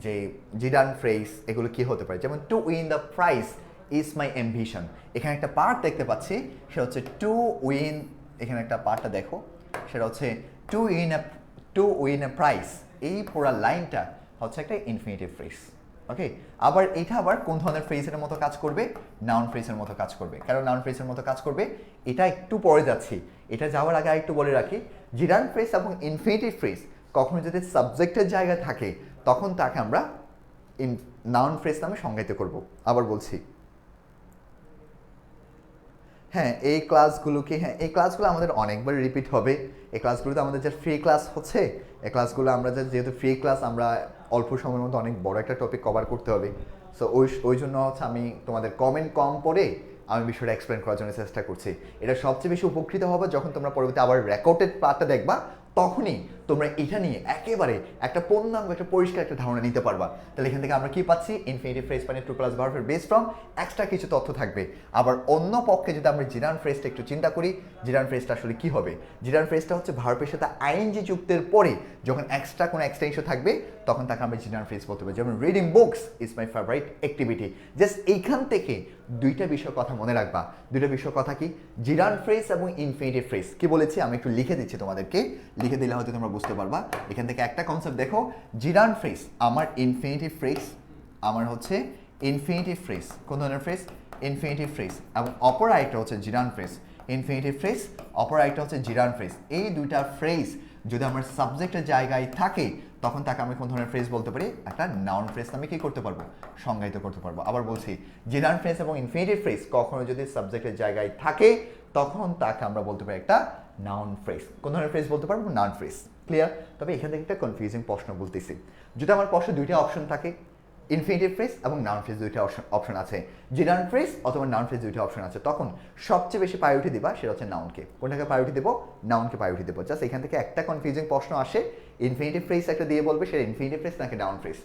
S1: যে জিরান ফ্রেজ, এগুলো কি হতে পারে। যেমন to win the prize is my ambition. এখানে একটা পার্ট দেখতে পাচ্ছি, সেটা হচ্ছে টু উইন। এখানে একটা পার্টটা দেখো, সেটা হচ্ছে টু উইন এ প্রাইজ। এই পুরো লাইনটা হচ্ছে একটা ইনফিনিটিভ ফ্রেজ। ওকে, আবার এটা আবার কোন ধরনের ফ্রেজের মতো কাজ করবে? নাউন ফ্রেজের মতো কাজ করবে। কেন নাউন ফ্রেজের মতো কাজ করবে? এটা একটু পরে যাচ্ছি, এটা যাওয়ার আগে একটু বলে রাখি, জিরান ফ্রেজ এবং ইনফিনিটিভ ফ্রেজ কখনো যদি সাবজেক্টের জায়গায় থাকে, তখন তাকে আমরা নাউন ফ্রেজ নামে সংজ্ঞায়িত করব। আবার বলছি, হ্যাঁ এই ক্লাসগুলো আমাদের অনেকবার রিপিট হবে। এই ক্লাসগুলোতে আমাদের যে ফ্রি ক্লাস হচ্ছে, এই ক্লাসগুলো আমরা যেহেতু ফ্রি ক্লাস, আমরা অল্প সময়ের মধ্যে অনেক বড় একটা টপিক কভার করতে হবে। সো ওই জন্য হচ্ছে আমি তোমাদের কমেন্ট কম পড়ে আমি বিষয়টা এক্সপ্লেন করার জন্য চেষ্টা করছি। এটা সবচেয়ে বেশি উপকৃত হবে যখন তোমরা পরবর্তী আবার রেকর্ডেড পার্টটা দেখবা, তখনই তোমরা এটা নিয়ে একেবারে একটা পূর্ণাঙ্গ একটা পরিষ্কার একটা ধারণা নিতে পারবা। তাহলে এখান থেকে আমরা কি পাচ্ছি, ইনফিনিটিভ ফ্রেজ মানে ট্রু প্লাস ভার্বের বেস ফর্ম, এক্সট্রা কিছু তথ্য থাকবে। আবার অন্য পক্ষে যদি আমরা জিরান ফ্রেজটা একটু চিন্তা করি, জিরান ফ্রেজটা আসলে কি হবে, জিরান ফ্রেজটা হচ্ছে ভার্বের সাথে আইএনজি যুক্তের পরে যখন এক্সট্রা কোনো এক্সটেনশন থাকবে তখন তাকে আমরা জিরান ফ্রেজ বলতে পারি। যেমন reading books is my favourite activity. Just এইখান থেকে দুইটা বিষয় কথা মনে রাখবা। দুইটা বিষয় কথা কি, জিরান ফ্রেজ এবং ইনফিনিটিভ ফ্রেজ। কি বলেছি আমি একটু লিখে দিচ্ছি তোমাদেরকে, লিখে দিলে হয়তো তোমরা বুঝতে পারবা। এখান থেকে একটা কনসেপ্ট দেখো, জিরান ফ্রেজ আমার ইনফিনিটিভ ফ্রেজ, আমার হচ্ছে ইনফিনিটিভ ফ্রেজ। কোন ধরনের ফ্রেজ, ইনফিনিটিভ ফ্রেজ। এবং অপর আরেকটা হচ্ছে জিরান ফ্রেজ, ইনফিনিটিভ ফ্রেজ, অপর আরেকটা হচ্ছে জিরান ফ্রেজ। এই দুইটা ফ্রেজ যদি আমার সাবজেক্টের জায়গায় থাকে তখন তাকে আমি কোন ধরনের ফ্রেজ বলতে পারি, একটা নাউন ফ্রেজ আমি কি করতে পারবো, সংজ্ঞায়িত করতে পারবো। আবার বলছি, জিরান ফ্রেজ এবং ইনফিনিটিভ ফ্রেজ কখনো যদি সাবজেক্টের জায়গায় থাকে তখন তাকে আমরা বলতে পারি একটা নাউন ফ্রেজ। কোন ধরনের ফ্রেজ বলতে পারবো, নাউন ফ্রেজ। ক্লিয়ার? তবে এখান থেকে একটা কনফিউজিং প্রশ্ন বলতেছি, যদি আমার প্রশ্নে দুইটা অপশন থাকে, ইনফিনিটিভ ফ্রেজ এবং নাউন ফ্রেজ দুইটা অপশন আছে, জিরান ফ্রেজ অথবা নাউন ফ্রেজ দুইটা অপশন আছে, তখন সবচেয়ে বেশি প্রায়োরিটি দিবা সেটা হচ্ছে নাউনকে। কোনটাকে প্রায়োরিটি দেবো, নাউনকে প্রায়োরিটি দেবো। জাস্ট এখান থেকে একটা কনফিউজিং প্রশ্ন আসে, ইনফিনিটিভ ফ্রেজ একটা দিয়ে বলবে সেটা ইনফিনিটিভ ফ্রেজ নাকি নাউন ফ্রেজ,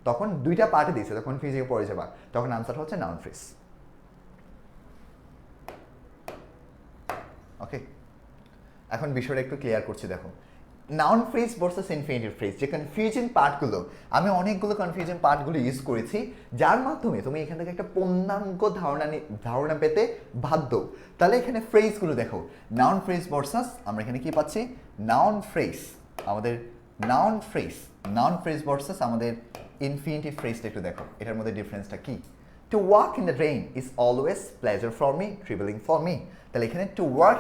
S1: তখন দুইটা পার্টে দিয়েছে, তখন কনফিউজিং পড়ে যাবা, তখন আনসার হচ্ছে নাউন ফ্রেজ। ওকে, এখন বিষয়টা একটু ক্লিয়ার করছি। দেখো, noun phrase versus infinitive phrase, যে কনফিউজিং পার্টগুলো, আমি অনেকগুলো কনফিউজিং পার্টগুলো ইউজ করেছি যার মাধ্যমে তুমি এখান থেকে একটা পূর্ণাঙ্গ ধারণা পেতে বাধ্য। তাহলে এখানে ফ্রেজগুলো দেখো, নাউন ফ্রেজ ভার্সেস, আমরা এখানে কি পাচ্ছি, নাউন ফ্রেজ, আমাদের নাউন ফ্রেজ ভার্সেস আমাদের ইনফিনিটিভ ফ্রেজটা একটু দেখো, এটার মধ্যে ডিফারেন্সটা কি। To walk in the rain is always pleasure for me, travelling for me. তাহলে এখানে to work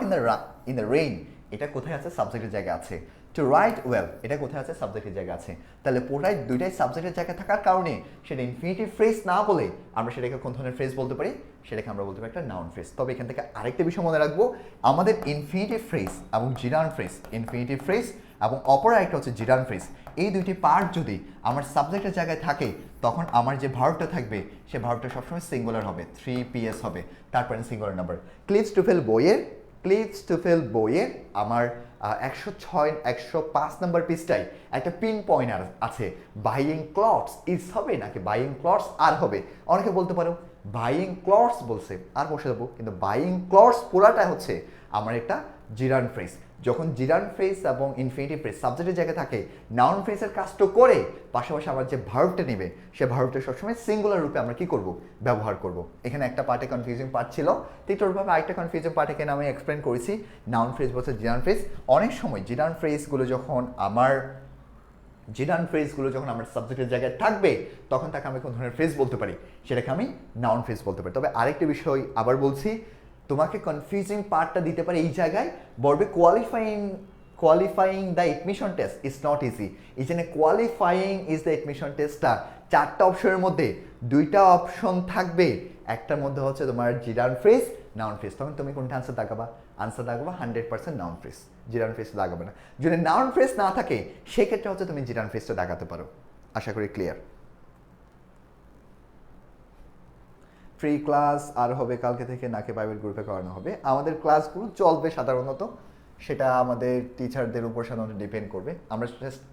S1: in the rain, এটা কোথায় আছে, সাবজেক্টের জায়গায় আছে। টু রাইট ওয়েল, এটা কোথায় আছে, সাবজেক্টের জায়গায় আছে। তাহলে পুরাই দুইটাই সাবজেক্টের জায়গায় থাকার কারণে সেটা ইনফিনিটিভ ফ্রেজ না বলে আমরা সেটাকে কোন ধরনের ফ্রেজ বলতে পারি, সেটাকে আমরা বলতে পারি একটা নাউন ফ্রেজ। তবে এখান থেকে আরেকটা বিষয় মনে রাখবো, আমাদের ইনফিনিটিভ ফ্রেজ এবং জিরান ফ্রেজ, ইনফিনিটিভ ফ্রেজ এবং অপর আরেকটা হচ্ছে জিরান ফ্রেজ, এই দুইটি পার্ট যদি আমার সাবজেক্টের জায়গায় থাকে তখন আমার যে ভার্বটা থাকবে সে ভার্বটা সবসময় সিঙ্গুলার হবে, 3PS হবে, তারপরে সিঙ্গুলার নাম্বার। ক্লিভস টু ফেল বইয়ের আমার 105 নম্বর পৃষ্ঠায় একটা পিন পয়েন্ট আছে, বাইং ক্লথস ইজ হবে নাকি বাইং ক্লথস আর হবে। অনেকে বলতে পারো বাইং ক্লথস বলছে আর বসে দেবো, কিন্তু বাইং ক্লথস পুরাটা হচ্ছে আমার একটা জিরান ফ্রেজ। যখন জিরান ফ্রেজ এবং ইনফিনিটিভ ফ্রেজ সাবজেক্টের জায়গায় থাকে, নাউন ফ্রেজের কাজটা করে পাশাপাশি আমার যে ভার্বটা নেবে সে ভার্বটা সবসময় সিঙ্গুলার রূপে আমরা কি করব, ব্যবহার করব। এখানে একটা পার্টে কনফিউজিং পার্ট ছিল, ঠিকঠাকভাবে আরেকটা কনফিউজিং পার্ট এখানে আমি এক্সপ্লেন করেছি, নাউন ফ্রেজ বলছে জিরান ফ্রেজ। অনেক সময় জিরান ফ্রেজগুলো যখন আমার সাবজেক্টের জায়গায় থাকবে তখন তাকে আমি কোন ধরনের ফ্রেজ বলতে পারি, সেটাকে আমি নাউন ফ্রেজ বলতে পারি। তবে আরেকটা বিষয় আবার বলছি, তোমাকে কনফিউজিং পার্টটা দিতে পারে এই জায়গায়, বলবে qualifying the admission test is not easy. এখানে কোয়ালিফাইং ইজ দ্য এডমিশন টেস্টটা চারটা অপশনের মধ্যে দুইটা অপশন থাকবে, একটার মধ্যে হচ্ছে তোমার জিরান ফ্রেজ, নাউন ফ্রেজ। তখন তুমি কোনটা আনসার দাগাবা, 100% নাউন ফ্রেজ, জিরান ফ্রেজ দাগাবে না। যদি নাউন ফ্রেজ না থাকে সেক্ষেত্রে হচ্ছে তুমি জিরান ফ্রেজটা দাগাতে পারো। আশা করি ক্লিয়ার। ফ্রি ক্লাস আর হবে কালকে থেকে নাকি প্রাইভেট গ্রুপে করানো হবে? আমাদের ক্লাসগুলো চলবে সাধারণত, সেটা আমাদের টিচারদের উপর সাধারণত ডিপেন্ড করবে।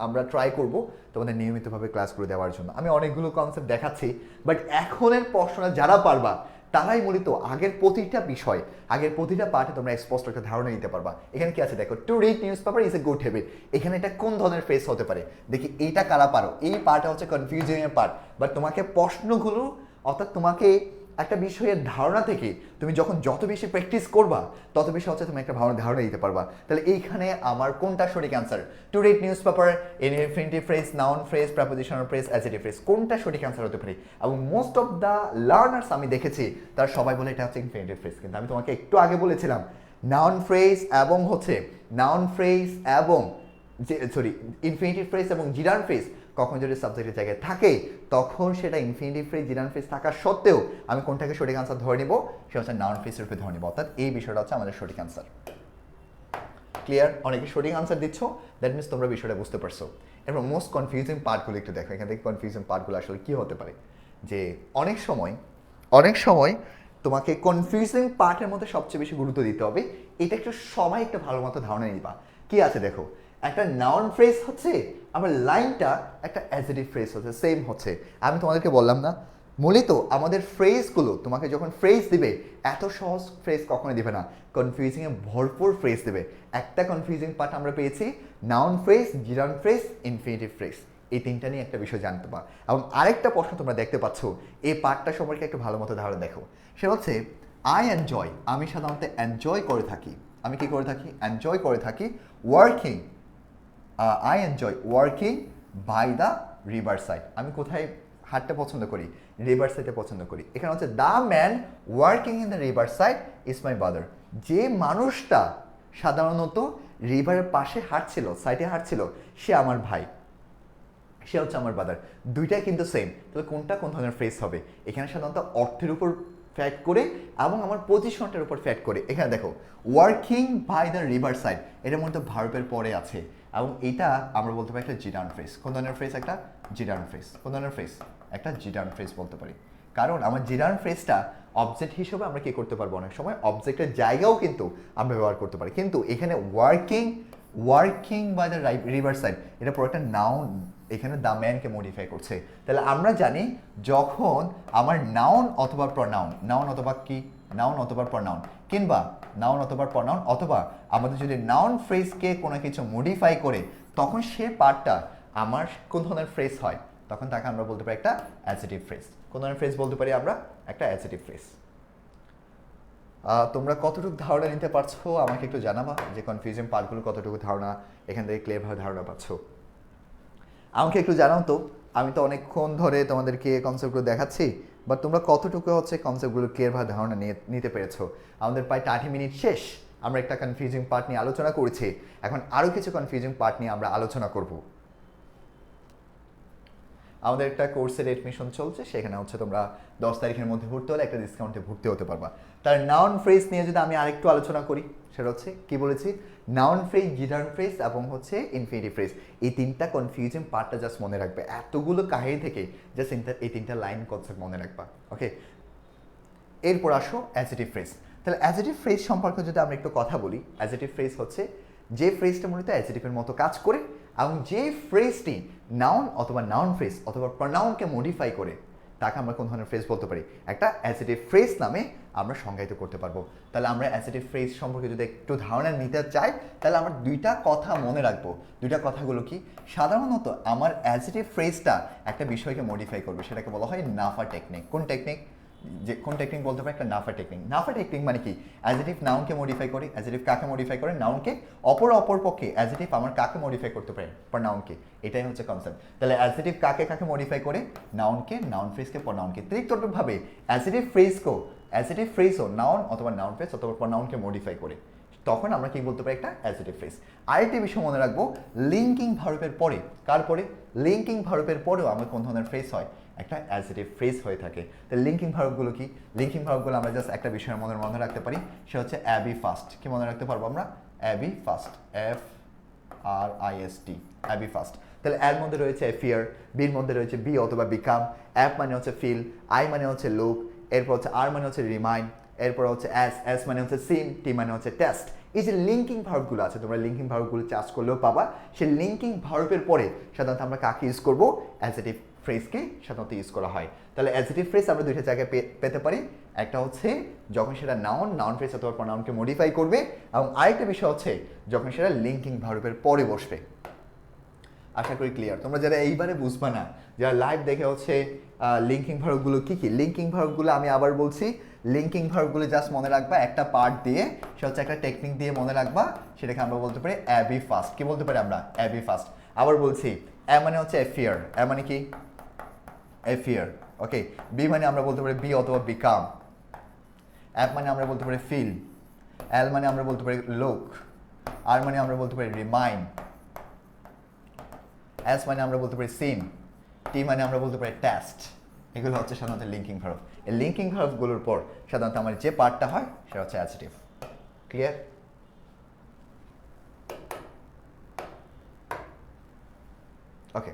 S1: আমরা ট্রাই করব তোমাদের নিয়মিতভাবে ক্লাসগুলো দেওয়ার জন্য। আমি অনেকগুলো কনসেপ্ট দেখাচ্ছি, বাট এখনের প্রশ্নটা যারা পারবা তারাই মূলত আগের প্রতিটা পার্টে তোমরা স্পষ্ট একটা ধারণা নিতে পারবা। এখানে কি আছে দেখো, to read news paper is a good habit. এখানে এটা কোন ধরনের ফ্রেজ হতে পারে দেখি, এইটা কারা পারো। এই পার্টটা হচ্ছে কনফিউজিং এর পার্ট, বাট তোমাকে প্রশ্নগুলো, অর্থাৎ তোমাকে একটা বিষয়ের ধারণা থেকে তুমি যত বেশি প্র্যাকটিস করবা তত বেশি হচ্ছে তুমি একটা ধারণা দিতে পারবা। তাহলে এইখানে আমার কোনটা সঠিক answer, to read news paper, infinitive phrase, noun phrase, prepositional phrase, adjective phrase, কোনটা সঠিক অ্যান্সার হতে পারে? এবং মোস্ট অফ দ্য লার্নার্স আমি দেখেছি তারা সবাই বলে এটা হচ্ছে ইনফিনিটিভ ফ্রেজ। কিন্তু আমি তোমাকে একটু আগে বলেছিলাম নাউন ফ্রেজ এবং ইনফিনিটিভ ফ্রেজ এবং জিরান ফ্রেজ কখন যদি সাবজেক্টের জায়গায় থাকে তখন সেটা ইনফিনিটিভ ফ্রেজ, জিরান ফ্রেজ থাকা সত্ত্বেও আমি কোনটাকে সঠিক আনসার ধরে নিব, সেটা হচ্ছে নাউন ফ্রেজ রূপে ধরে নিব। অর্থাৎ এই বিষয়টা হচ্ছে আমাদের সঠিক আনসার। ক্লিয়ার? অনেকে সঠিক আনসার দিচ্ছ, দ্যাট মিনস তোমরা বিষয়টা বুঝতে পারছো। এবং মোস্ট কনফিউজিং পার্টগুলো একটু দেখো, এখান থেকে কনফিউজিং পার্টগুলো আসলে কি হতে পারে, যে অনেক সময় তোমাকে কনফিউজিং পার্টের মধ্যে সবচেয়ে বেশি গুরুত্ব দিতে হবে, এটা একটু সবাই একটা ভালো মতো ধারণা নিবা। কি আছে দেখো, একটা নাউন ফ্রেজ হচ্ছে, আমার লাইনটা একটা অ্যাডজেক্টিভ ফ্রেজ হচ্ছে, সেম হচ্ছে। আমি তোমাদেরকে বললাম না, মূলত আমাদের ফ্রেজগুলো তোমাকে যখন ফ্রেজ দিবে, এত সহজ ফ্রেজ কখনোই দিবে না, কনফিউজিংয়ে ভরপুর ফ্রেজ দেবে। একটা কনফিউজিং পার্ট আমরা পেয়েছি, noun phrase, gerund phrase, infinitive phrase, এই তিনটা নিয়ে একটা বিষয় জানতে পারো। এবং আরেকটা প্রশ্ন তোমরা দেখতে পাচ্ছ, এই পার্টটা সম্পর্কে একটু ভালো মতো ধারণা দেখো। সে হচ্ছে আই এনজয়, আমি সাধারণত এনজয় করে থাকি, আমি কি করে থাকি, এনজয় করে থাকি working, I enjoy working by the river side, আমি কোথায় হাঁটতে পছন্দ করি, রিভার সাইডে পছন্দ করি। এখানে হচ্ছে the man working in the river side is my brother, যে মানুষটা সাধারণত রিভারের পাশে হাঁটছিল, সাইডে হাঁটছিল, সে আমার ভাই, সে হচ্ছে আমার ব্রাদার। দুইটাই কিন্তু সেম, তাহলে কোনটা কোন ধরনের ফ্রেজ হবে? এখানে সাধারণত অর্থের উপর ফ্যাক্ট করে এবং আমার পজিশনটার উপর ফ্যাক্ট করে। এখানে দেখো working by the river side, এটার মধ্যে ভার্বের পরে আছে, এবং এটা আমরা বলতে পারি একটা জিরান ফ্রেজ। কোন ধরনের ফ্রেজ? একটা জিরান ফ্রেজ। কোন ধরনের ফ্রেজ? একটা জিরান ফ্রেজ বলতে পারি, কারণ আমার জিরান ফ্রেজটা অবজেক্ট হিসেবে আমরা কি করতে পারবো, অনেক সময় অবজেক্টের জায়গাও কিন্তু আমরা ব্যবহার করতে পারি। কিন্তু এখানে working by the river side, এটা পুরো একটা নাউন, এখানে দ্য ম্যানকে মডিফাই করছে। তাহলে আমরা জানি যখন আমার নাউন অথবা প্রনাউন, নাউন অথবা কি, নাউন অথবা প্রনাউন, কিংবা নাউন অথবা প্রনাউন, অথবা আমাদের যদি নাউন ফ্রেজকে কোনো কিছু মডিফাই করে, তখন সে পার্টটা আমার কোন ধরনের ফ্রেজ হয়, তখন তাকে আমরা বলতে পারি একটা অ্যাডজেক্টিভ ফ্রেজ। কোন ধরনের ফ্রেজ বলতে পারি আমরা? একটা অ্যাডজেক্টিভ ফ্রেজ। তোমরা কতটুকু ধারণা নিতে পারছো আমাকে একটু জানাবা, যে কনফিউজিং পার্টগুলো কতটুকু ধারণা এখান থেকে ক্লিয়ারভাবে ধারণা পাচ্ছ আমাকে একটু জানাও তো। আমি তো অনেকক্ষণ ধরে তোমাদেরকে কনসেপ্টগুলো দেখাচ্ছি, বাট তোমরা কতটুকু হচ্ছে কনসেপ্টগুলো ক্লিয়ারভাবে ধারণা নিতে পেরেছো? আমাদের প্রায় 30 মিনিট শেষ, আমরা একটা কনফিউজিং পার্ট নিয়ে আলোচনা করেছি, এখন আরও কিছু কনফিউজিং পার্ট নিয়ে আমরা আলোচনা করব। আমাদের একটা কোর্সের এডমিশন চলছে, সেখানে হচ্ছে তোমরা 10 তারিখের মধ্যে ভর্তি হলে একটা ডিসকাউন্টে ভর্তি হতে পারবা। তার নাউন ফ্রেজ নিয়ে যদি আমি আরেকটু আলোচনা করি, সেটা হচ্ছে কি বলেছি, নাউন ফ্রেজ, জিরান ফ্রেজ এবং হচ্ছে ইনফিনিটিভ ফ্রেজ, এই তিনটা কনফিউজিং পার্টটা জাস্ট মনে রাখবে, এতগুলো কাহিনী থেকে জাস্ট এই তিনটা লাইন কনসেপ্ট মনে রাখবা, ওকে। এরপর আসো অ্যাডজেক্টিভ ফ্রেজ। তাহলে অ্যাডজেক্টিভ ফ্রেজ সম্পর্কে যদি আমরা একটু কথা বলি, অ্যাডজেক্টিভ ফ্রেজ হচ্ছে যে ফ্রেজটা মূলত অ্যাডজেক্টিভের মতো কাজ করে, এবং যে ফ্রেজটি নাউন অথবা নাউন ফ্রেজ অথবা প্রনাউনকে মডিফাই করে, তাকে আমরা কোন ধরনের ফ্রেজ বলতে পারি, একটা অ্যাডজেক্টিভ ফ্রেজ নামে আমরা সংজ্ঞায়িত করতে পারবো। তাহলে আমরা অ্যাডজেক্টিভ ফ্রেজ সম্পর্কে যদি একটু ধারণা নিতে চাই, তাহলে আমরা দুইটা কথা মনে রাখবো। দুইটা কথাগুলো কি? সাধারণত আমার অ্যাডজেক্টিভ ফ্রেজটা একটা বিষয়কে মডিফাই করবে, সেটাকে বলা হয় নাফা টেকনিক। কোন টেকনিক? যে কোন টেকনিক বলতে পারে? একটা নাফা টেকনিক। নাফা টেকনিক মানে কি? অ্যাডজেক্টিভ নাউনকে মডিফাই করে। অ্যাডজেক্টিভ কাকে মডিফাই করে? নাউনকে। অপর পক্ষে অ্যাডজেক্টিভ আমার কাকে মডিফাই করতে পারে? প্রনাউনকে। এটাই হচ্ছে কনসেপ্ট। তাহলে অ্যাডজেক্টিভ কাকে মডিফাই করে? নাউনকে, নাউন ফ্রেজকে, প্রনাউনকে। তৃতীয়ভাবে অ্যাডজেক্টিভ ফ্রেজও নাউন অথবা নাউন ফ্রেজ অথবা প্রনাউনকে মডিফাই করে, তখন আমরা কি বলতে পারি? একটা অ্যাডজেক্টিভ ফ্রেজ। আরেকটি বিষয় মনে রাখবো, লিঙ্কিং ভার্বের পরে, কার পরে? লিঙ্কিং ভার্বের পরেও আমার কোন ধরনের ফ্রেজ হয়? একটা অ্যাডজেক্টিভ ফ্রেজ হয়ে থাকে। তাহলে লিঙ্কিং ভার্বগুলো কি? লিঙ্কিং ভার্বগুলো আমরা জাস্ট একটা বিষয়ের মনে রাখতে পারি, সে হচ্ছে অ্যাবি ফাস্ট। কি মনে রাখতে পারবো আমরা? Abby first, FRIST, Abby first. তাহলে এর মধ্যে রয়েছে ফিয়ার, বির মধ্যে রয়েছে বি অথবা বিকাম, অ্যাপ মানে হচ্ছে ফিল, আই মানে হচ্ছে লুক, এরপর হচ্ছে আর মানে হচ্ছে রিমাইন্ড, এরপর হচ্ছে এস মানে হচ্ছে সিম, টি মানে হচ্ছে টেস্ট। এই যে লিঙ্কিং ভার্বগুলো আছে, তোমরা লিঙ্কিং ভার্বগুলো চার্জ করলেও পাবা। সেই লিঙ্কিং ভার্বের পরে সাধারণত আমরা কাকে ইউজ করবো? অ্যাডজেক্টিভ ফ্রেজকে সাধারণত ইউজ করা হয়। তাহলে অ্যাডজেক্টিভ ফ্রেজ আমরা দুইটা জায়গায় পেতে পারি। একটা হচ্ছে যখন সেটা নাউন ফ্রেজ অথবা প্রনাউনকে মডিফাই করবে, এবং আরেকটা বিষয় হচ্ছে যখন সেটা লিঙ্কিং ভার্বের পরে বসবে। আশা করি ক্লিয়ার। তোমরা যারা এইবারে বুঝবা না, যারা লাইভ দেখে হচ্ছে লিঙ্কিং ভার্বগুলো কি কি, লিঙ্কিং ভার্বগুলো আমি আবার বলছি, লিঙ্কিং ভার্বগুলো জাস্ট মনে রাখবা একটা পার্ট দিয়ে, সে হচ্ছে একটা টেকনিক দিয়ে মনে রাখবা, সেটাকে আমরা বলতে পারি অ্যাবি ফাস্ট। কি বলতে পারি আমরা? Abby first. আবার বলছি, এ মানে হচ্ছে ফিয়ার, এ মানে কি? ফিয়ার, ওকে। বি মানে আমরা বলতে পারি বি অথবা বিকাম, অ্যাপ মানে আমরা বলতে পারি ফিল, এল মানে আমরা বলতে পারি লুক, আর মানে আমরা বলতে পারি রিমাইন্ড, এস মানে আমরা বলতে পারি সিন, টি মানে আমরা বলতে পারি টেস্ট। এগুলো হচ্ছে সাধারণত লিঙ্কিং ভার্ব। এই লিঙ্কিং ভার্বগুলোর পর সাধারণত আমার যে পার্টটা হয় সেটা হচ্ছে অ্যাডজেক্টিভ। ক্লিয়ার? ওকে।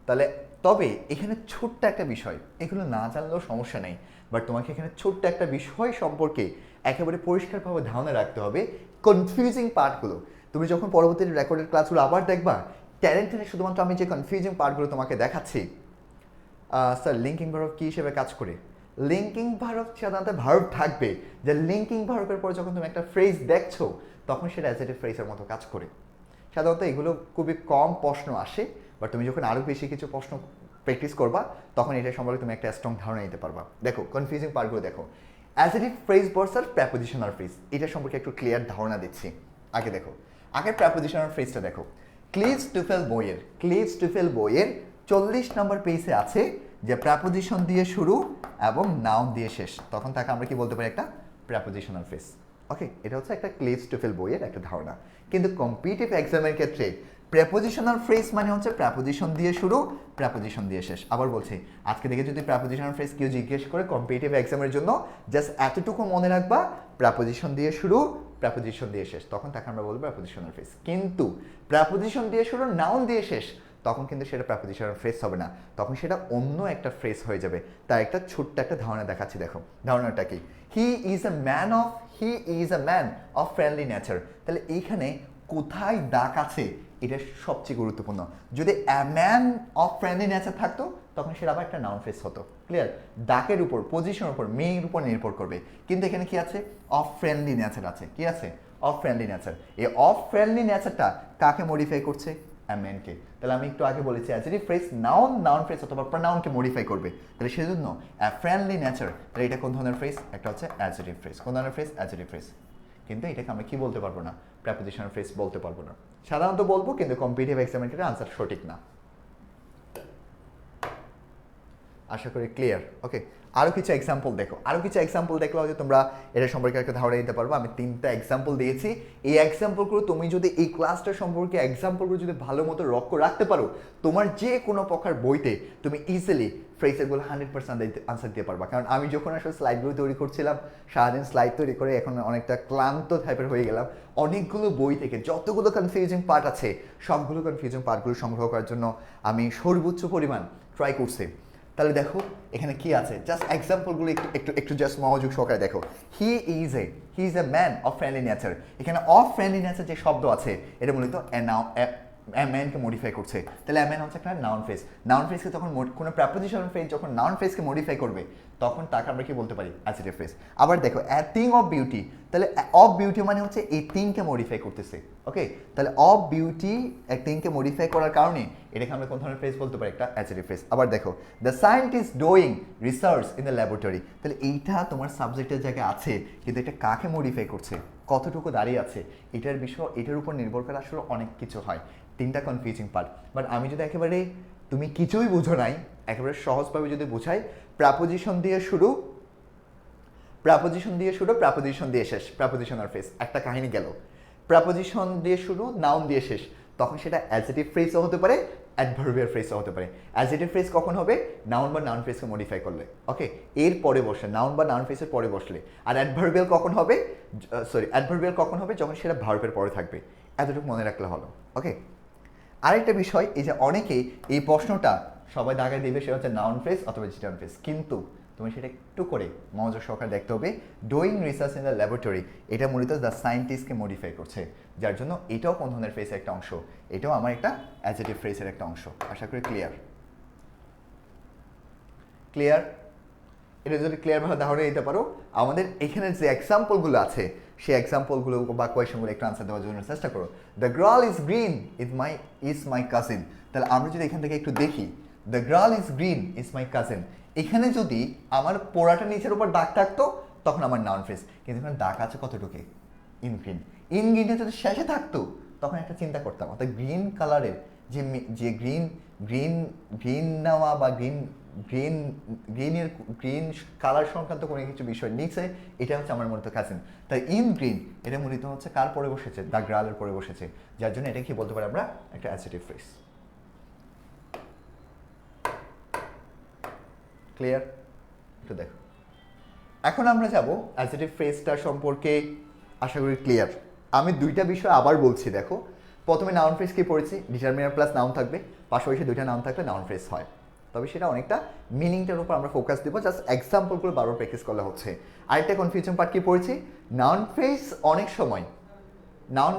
S1: তাহলে তবে এখানে ছোট্ট একটা বিষয়, এগুলো না জানলেও সমস্যা নেই, বাট তোমাকে এখানে ছোট্ট একটা বিষয় সম্পর্কে একেবারে পরিষ্কারভাবে ধারণা রাখতে হবে, কনফিউজিং পার্টগুলো। তুমি যখন পরবর্তী রেকর্ডেড ক্লাসগুলো আবার দেখবা, ট্যালেন্টের শুধুমাত্র আমি যে কনফিউজিং পার্টগুলো তোমাকে দেখাচ্ছি। স্যার লিঙ্কিং ভার্ব কী হিসেবে কাজ করে? লিঙ্কিং ভার্ব সাধারণত ভার্ব থাকবে, যে লিঙ্কিং ভার্বের পর যখন তুমি একটা ফ্রেজ দেখছো তখন সেটা অ্যাজেটিভ ফ্রেজের মতো কাজ করে। সাধারণত এগুলো খুবই কম প্রশ্ন আসে, বাট তুমি যখন আরও বেশি কিছু প্রশ্ন প্র্যাকটিস করবা তখন এটা সম্পর্কে তুমি একটা স্ট্রং ধারণা নিতে পারবা। দেখো কনফিউজিং পার্টগুলো দেখো। Adjective phrase versus prepositional phrase, এটা সম্পর্কে একটু ক্লিয়ার ধারণা দিচ্ছি। আগে দেখো, আগে প্রেপোজিশনাল ফ্রেজটা দেখো। ক্লিভস টু ফেল বইয়ের 40 নম্বর পেজে আছে যে প্রেপোজিশন দিয়ে শুরু এবং নাউন দিয়ে শেষ, তখন তাকে আমরা কি বলতে পারি? একটা প্রেপোজিশনাল ফ্রেজ। ওকে, এটা হচ্ছে একটা ক্লিভস টু ফেল বইয়ের একটা ধারণা। কিন্তু কম্পিটিটিভ এক্সামের ক্ষেত্রে প্রেপোজিশনাল ফ্রেজ মানে হচ্ছে প্রেপোজিশন দিয়ে শুরু, প্রেপোজিশন দিয়ে শেষ। আবার বলছি, আজকে থেকে যদি প্রেপোজিশনাল ফ্রেজ কেউ জিজ্ঞেস করে কম্পিটিটিভ এক্সামের জন্য, জাস্ট এতটুকু মনে রাখবা, প্রেপোজিশন দিয়ে শুরু, প্রেপোজিশন দিয়ে শেষ, তখন তাকে আমরা বলবো প্রেপোজিশনাল ফ্রেজ। কিন্তু প্রেপোজিশন দিয়ে শুরু, নাউন দিয়ে শেষ, তখন কিন্তু সেটা প্রেপোজিশনাল ফ্রেজ হবে না, তখন সেটা অন্য একটা ফ্রেজ হয়ে যাবে। তার একটা ছোট্ট একটা ধারণা দেখাচ্ছি, দেখো ধারণাটা কি। He is a man of friendly nature. তাহলে এইখানে কোথায় ডাক আছে এটা সবচেয়ে গুরুত্বপূর্ণ। যদি a man of friendly nature থাকতো তখন সেটা আবার একটা নাউন ফ্রেজ হতো। ক্লিয়ার? ডাকের উপর, পজিশনের উপর, মেয়ের উপর নির্ভর করবে। কিন্তু এখানে কি আছে? অফ ফ্রেন্ডলি নেচার আছে। কি আছে? Of friendly nature. এই অফ ফ্রেন্ডলি নেচারটা কাকে মডিফাই করছে? এ ম্যানকে। তাহলে আমি একটু আগে বলেছি অ্যাজেটিভ ফ্রেজ নাউন ফ্রেজ অথবা প্রনাউনকে মডিফাই করবে। তাহলে সেজন্য এ ফ্রেন্ডলি নেচার, তাহলে এটা কোন ধরনের ফ্রেজ? একটা হচ্ছে অ্যাজেটিভ ফ্রেজ। কোন ধরনের ফ্রেজ? Adjective phrase. কিন্তু এটাকে আমরা কি বলতে পারবো না? প্রেপোজিশনাল ফ্রেজ বলতে পারবো না। সাধারণত বলবো, কিন্তু কম্পিটিটিভ এক্সামের ক্ষেত্রে আনসার সঠিক না। আশা করি ক্লিয়ার। ওকে, আরও কিছু এক্সাম্পল দেখো। আরও কিছু এক্সাম্পল দেখলে হয়তো তোমরা এটা সম্পর্কে একটা ধারণা দিতে পারবো। আমি 3টা এক্সাম্পল দিয়েছি। এই এক্সাম্পলগুলো তুমি যদি এই ক্লাসটা সম্পর্কে এক্সাম্পলগুলো যদি ভালো মতো লক্ষ্য রাখতে পারো, তোমার যে কোনো প্রকার বইতে তুমি ইজিলি ফ্রেজেসগুলো 100% আনসার দিতে পারবা। কারণ আমি যখন আসলে স্লাইডগুলো তৈরি করছিলাম, সারাদিন স্লাইড তৈরি করে এখন অনেকটা ক্লান্ত টাইপের হয়ে গেলাম। অনেকগুলো বই থেকে যতগুলো কনফিউজিং পার্ট আছে সবগুলো কনফিউজিং পার্টগুলো সংগ্রহ করার জন্য আমি সর্বোচ্চ পরিমাণ ট্রাই করছি। তাহলে দেখো এখানে কি আছে, জাস্ট এক্সাম্পলগুলো একটু জাস্ট মনোযোগ সহকারে দেখো। He is a man of friendly nature. এখানে অফ ফ্রেন্ডলি নেচার যে শব্দ আছে এটা মূলত ম্যানকে মডিফাই করছে। তাহলে ম্যান হচ্ছে একটা নাউন ফ্রেজ। নাউন ফ্রেজকে তখন কোনো প্রেপোজিশনাল ফ্রেজ যখন নাউন ফ্রেজকে মডিফাই করবে তখন তাকে আমরা কি বলতে পারি? Adjective phrase. আবার দেখো এ থিং অফ বিউটি, তাহলে অফ বিউটি মানে হচ্ছে এই থিংকে মডিফাই করতেছে। ওকে, তাহলে অফ বিউটি এক থিংকে মডিফাই করার কারণে এটাকে আমরা কোন ধরনের ফ্রেজ বলতে পারি? একটা অ্যাডজেক্টিভ ফ্রেজ। আবার দেখো the scientist doing research in the laboratory, তাহলে এইটা তোমার সাবজেক্টের জায়গায় আছে, কিন্তু এটা কাকে মডিফাই করছে, কতটুকু দাঁড়িয়ে আছে, এটার বিষয়, এটার উপর নির্ভর করে আসলে অনেক কিছু হয়। 3টা কনফিউজিং পার্ট। বাট আমি যদি একেবারে তুমি কিছুই বুঝো নাই, একেবারে সহজভাবে যদি বোঝাই, প্রেপোজিশন দিয়ে শুরু, প্রেপোজিশন দিয়ে শেষ, প্রেপোজিশনাল ফ্রেজ। একটা কাহিনী গেল। প্রেপোজিশন দিয়ে শুরু, নাউন দিয়ে শেষ, তখন সেটা অ্যাডজেক্টিভ ফ্রেজও হতে পারে, অ্যাডভার্বিয়াল ফ্রেজও হতে পারে। অ্যাডজেক্টিভ ফ্রেজ কখন হবে? নাউন বা নাউন ফ্রেজকে মডিফাই করলে। ওকে, এর পরে বসে, নাউন বা নাউন ফ্রেজের পরে বসলে। আর অ্যাডভার্বিয়াল কখন হবে? যখন সেটা ভার্বের পরে থাকবে। এতটুকু মনে রাখলে হলো। ওকে, আরেকটা বিষয়, এই যে অনেকেই এই প্রশ্নটা সবাই দাগায় দিবে, সেটা হচ্ছে নাউন ফ্রেজ অথবা জিটান ফ্রেজ। কিন্তু তুমি সেটা একটু করে মনোযোগ সহকারে দেখতে হবে। Doing research in the laboratory, এটা মূলত দ্য সায়েন্টিস্টকে মডিফাই করছে, যার জন্য এটাও কোন ধরনের ফ্রেজের একটা অংশ, এটাও আমার একটা অ্যাডজেক্টিভ ফ্রেজের একটা অংশ। আশা করি ক্লিয়ার। এটা যদি ক্লিয়ারভাবে ধারণা দিতে পারো, আমাদের এখানে যে এক্সাম্পলগুলো আছে সেই এক্সাম্পলগুলো বা কোয়েশনগুলো একটু আনসার দেওয়ার জন্য চেষ্টা করো। The girl is green is my cousin, তাহলে আমরা যদি এখান থেকে একটু দেখি, the girl is green is my cousin, এখানে যদি আমার পোড়াটা নিচের উপর দাগ থাকতো তখন আমার নাউন ফ্রেজ, কিন্তু এখানে দাগ আছে কতটুকু? ইন গ্রিনটা যদি শেষে থাকতো তখন একটা চিন্তা করতাম, অর্থাৎ গ্রিন কালারের যে গ্রিন নেওয়া বা গ্রিন কালার সংক্রান্ত কোনো কিছু বিষয় নিচে, এটা হচ্ছে আমার মূলত কাজিন। তাই ইন গ্রিন এটা মূলত হচ্ছে কার পরে বসেছে? দ্য গার্লের পরে বসেছে, যার জন্য এটা কি বলতে পারি আমরা? একটা অ্যাডজেক্টিভ ফ্রেজ। ক্লিয়ার? একটু দেখো, এখন আমরা যাব অ্যাডজেক্টিভ ফ্রেজটা সম্পর্কে। আশা করি ক্লিয়ার। আমি 2টা বিষয় আবার বলছি। দেখো, প্রথমে নাউন ফ্রেজ কি পড়েছি? ডিটারমিনার প্লাস নাউন থাকবে, পাশাপাশি 2টা নাউন থাকলে নাউন ফ্রেজ হয়। তবে সেটা অনেকটা মিনিংটার উপর আমরা ফোকাস দিব, জাস্ট এক্সাম্পলগুলো বারবার প্র্যাকটিস করলে হচ্ছে। আরেকটা কনফিউশন পার্ট কি পড়েছি? নাউন ফ্রেজ অনেক সময় নাউন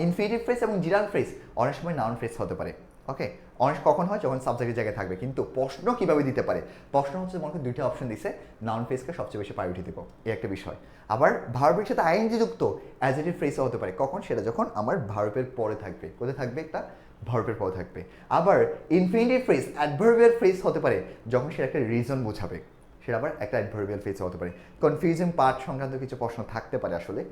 S1: ইনফিনিটিভ ফ্রেজ এবং জিরাল ফ্রেজ অনেক সময় নাউন ফ্রেজ হতে পারে। ওকে, অনেক কখন হয় যখন সাবজেক্টের জায়গায় থাকবে, কিন্তু প্রশ্ন কিভাবে দিতে পারে, প্রশ্ন হচ্ছে মনে দুইটা অপশন দিছে, নাউন ফ্রেজকে সবচেয়ে বেশি প্রায়োরিটি দেবো, এই একটা বিষয়। আবার ভার্বের সাথে আইএনজি যুক্ত অ্যাডজেক্টিভ ফ্রেজও হতে পারে, কখন সেটা যখন আমার ভার্বের পরে থাকবে, কোথায় থাকবে, একটা ভার্বের পরে থাকবে। আবার ইনফিনিটিভ ফ্রেজ অ্যাডভার্বিয়াল ফ্রেজ হতে পারে যখন সেটা একটা রিজন বোঝাবে, সেটা আবার একটা অ্যাডভার্বিয়াল ফ্রেজ হতে পারে। কনফিউজিং পার্ট সংক্রান্ত কিছু প্রশ্ন থাকতে পারে আসলে।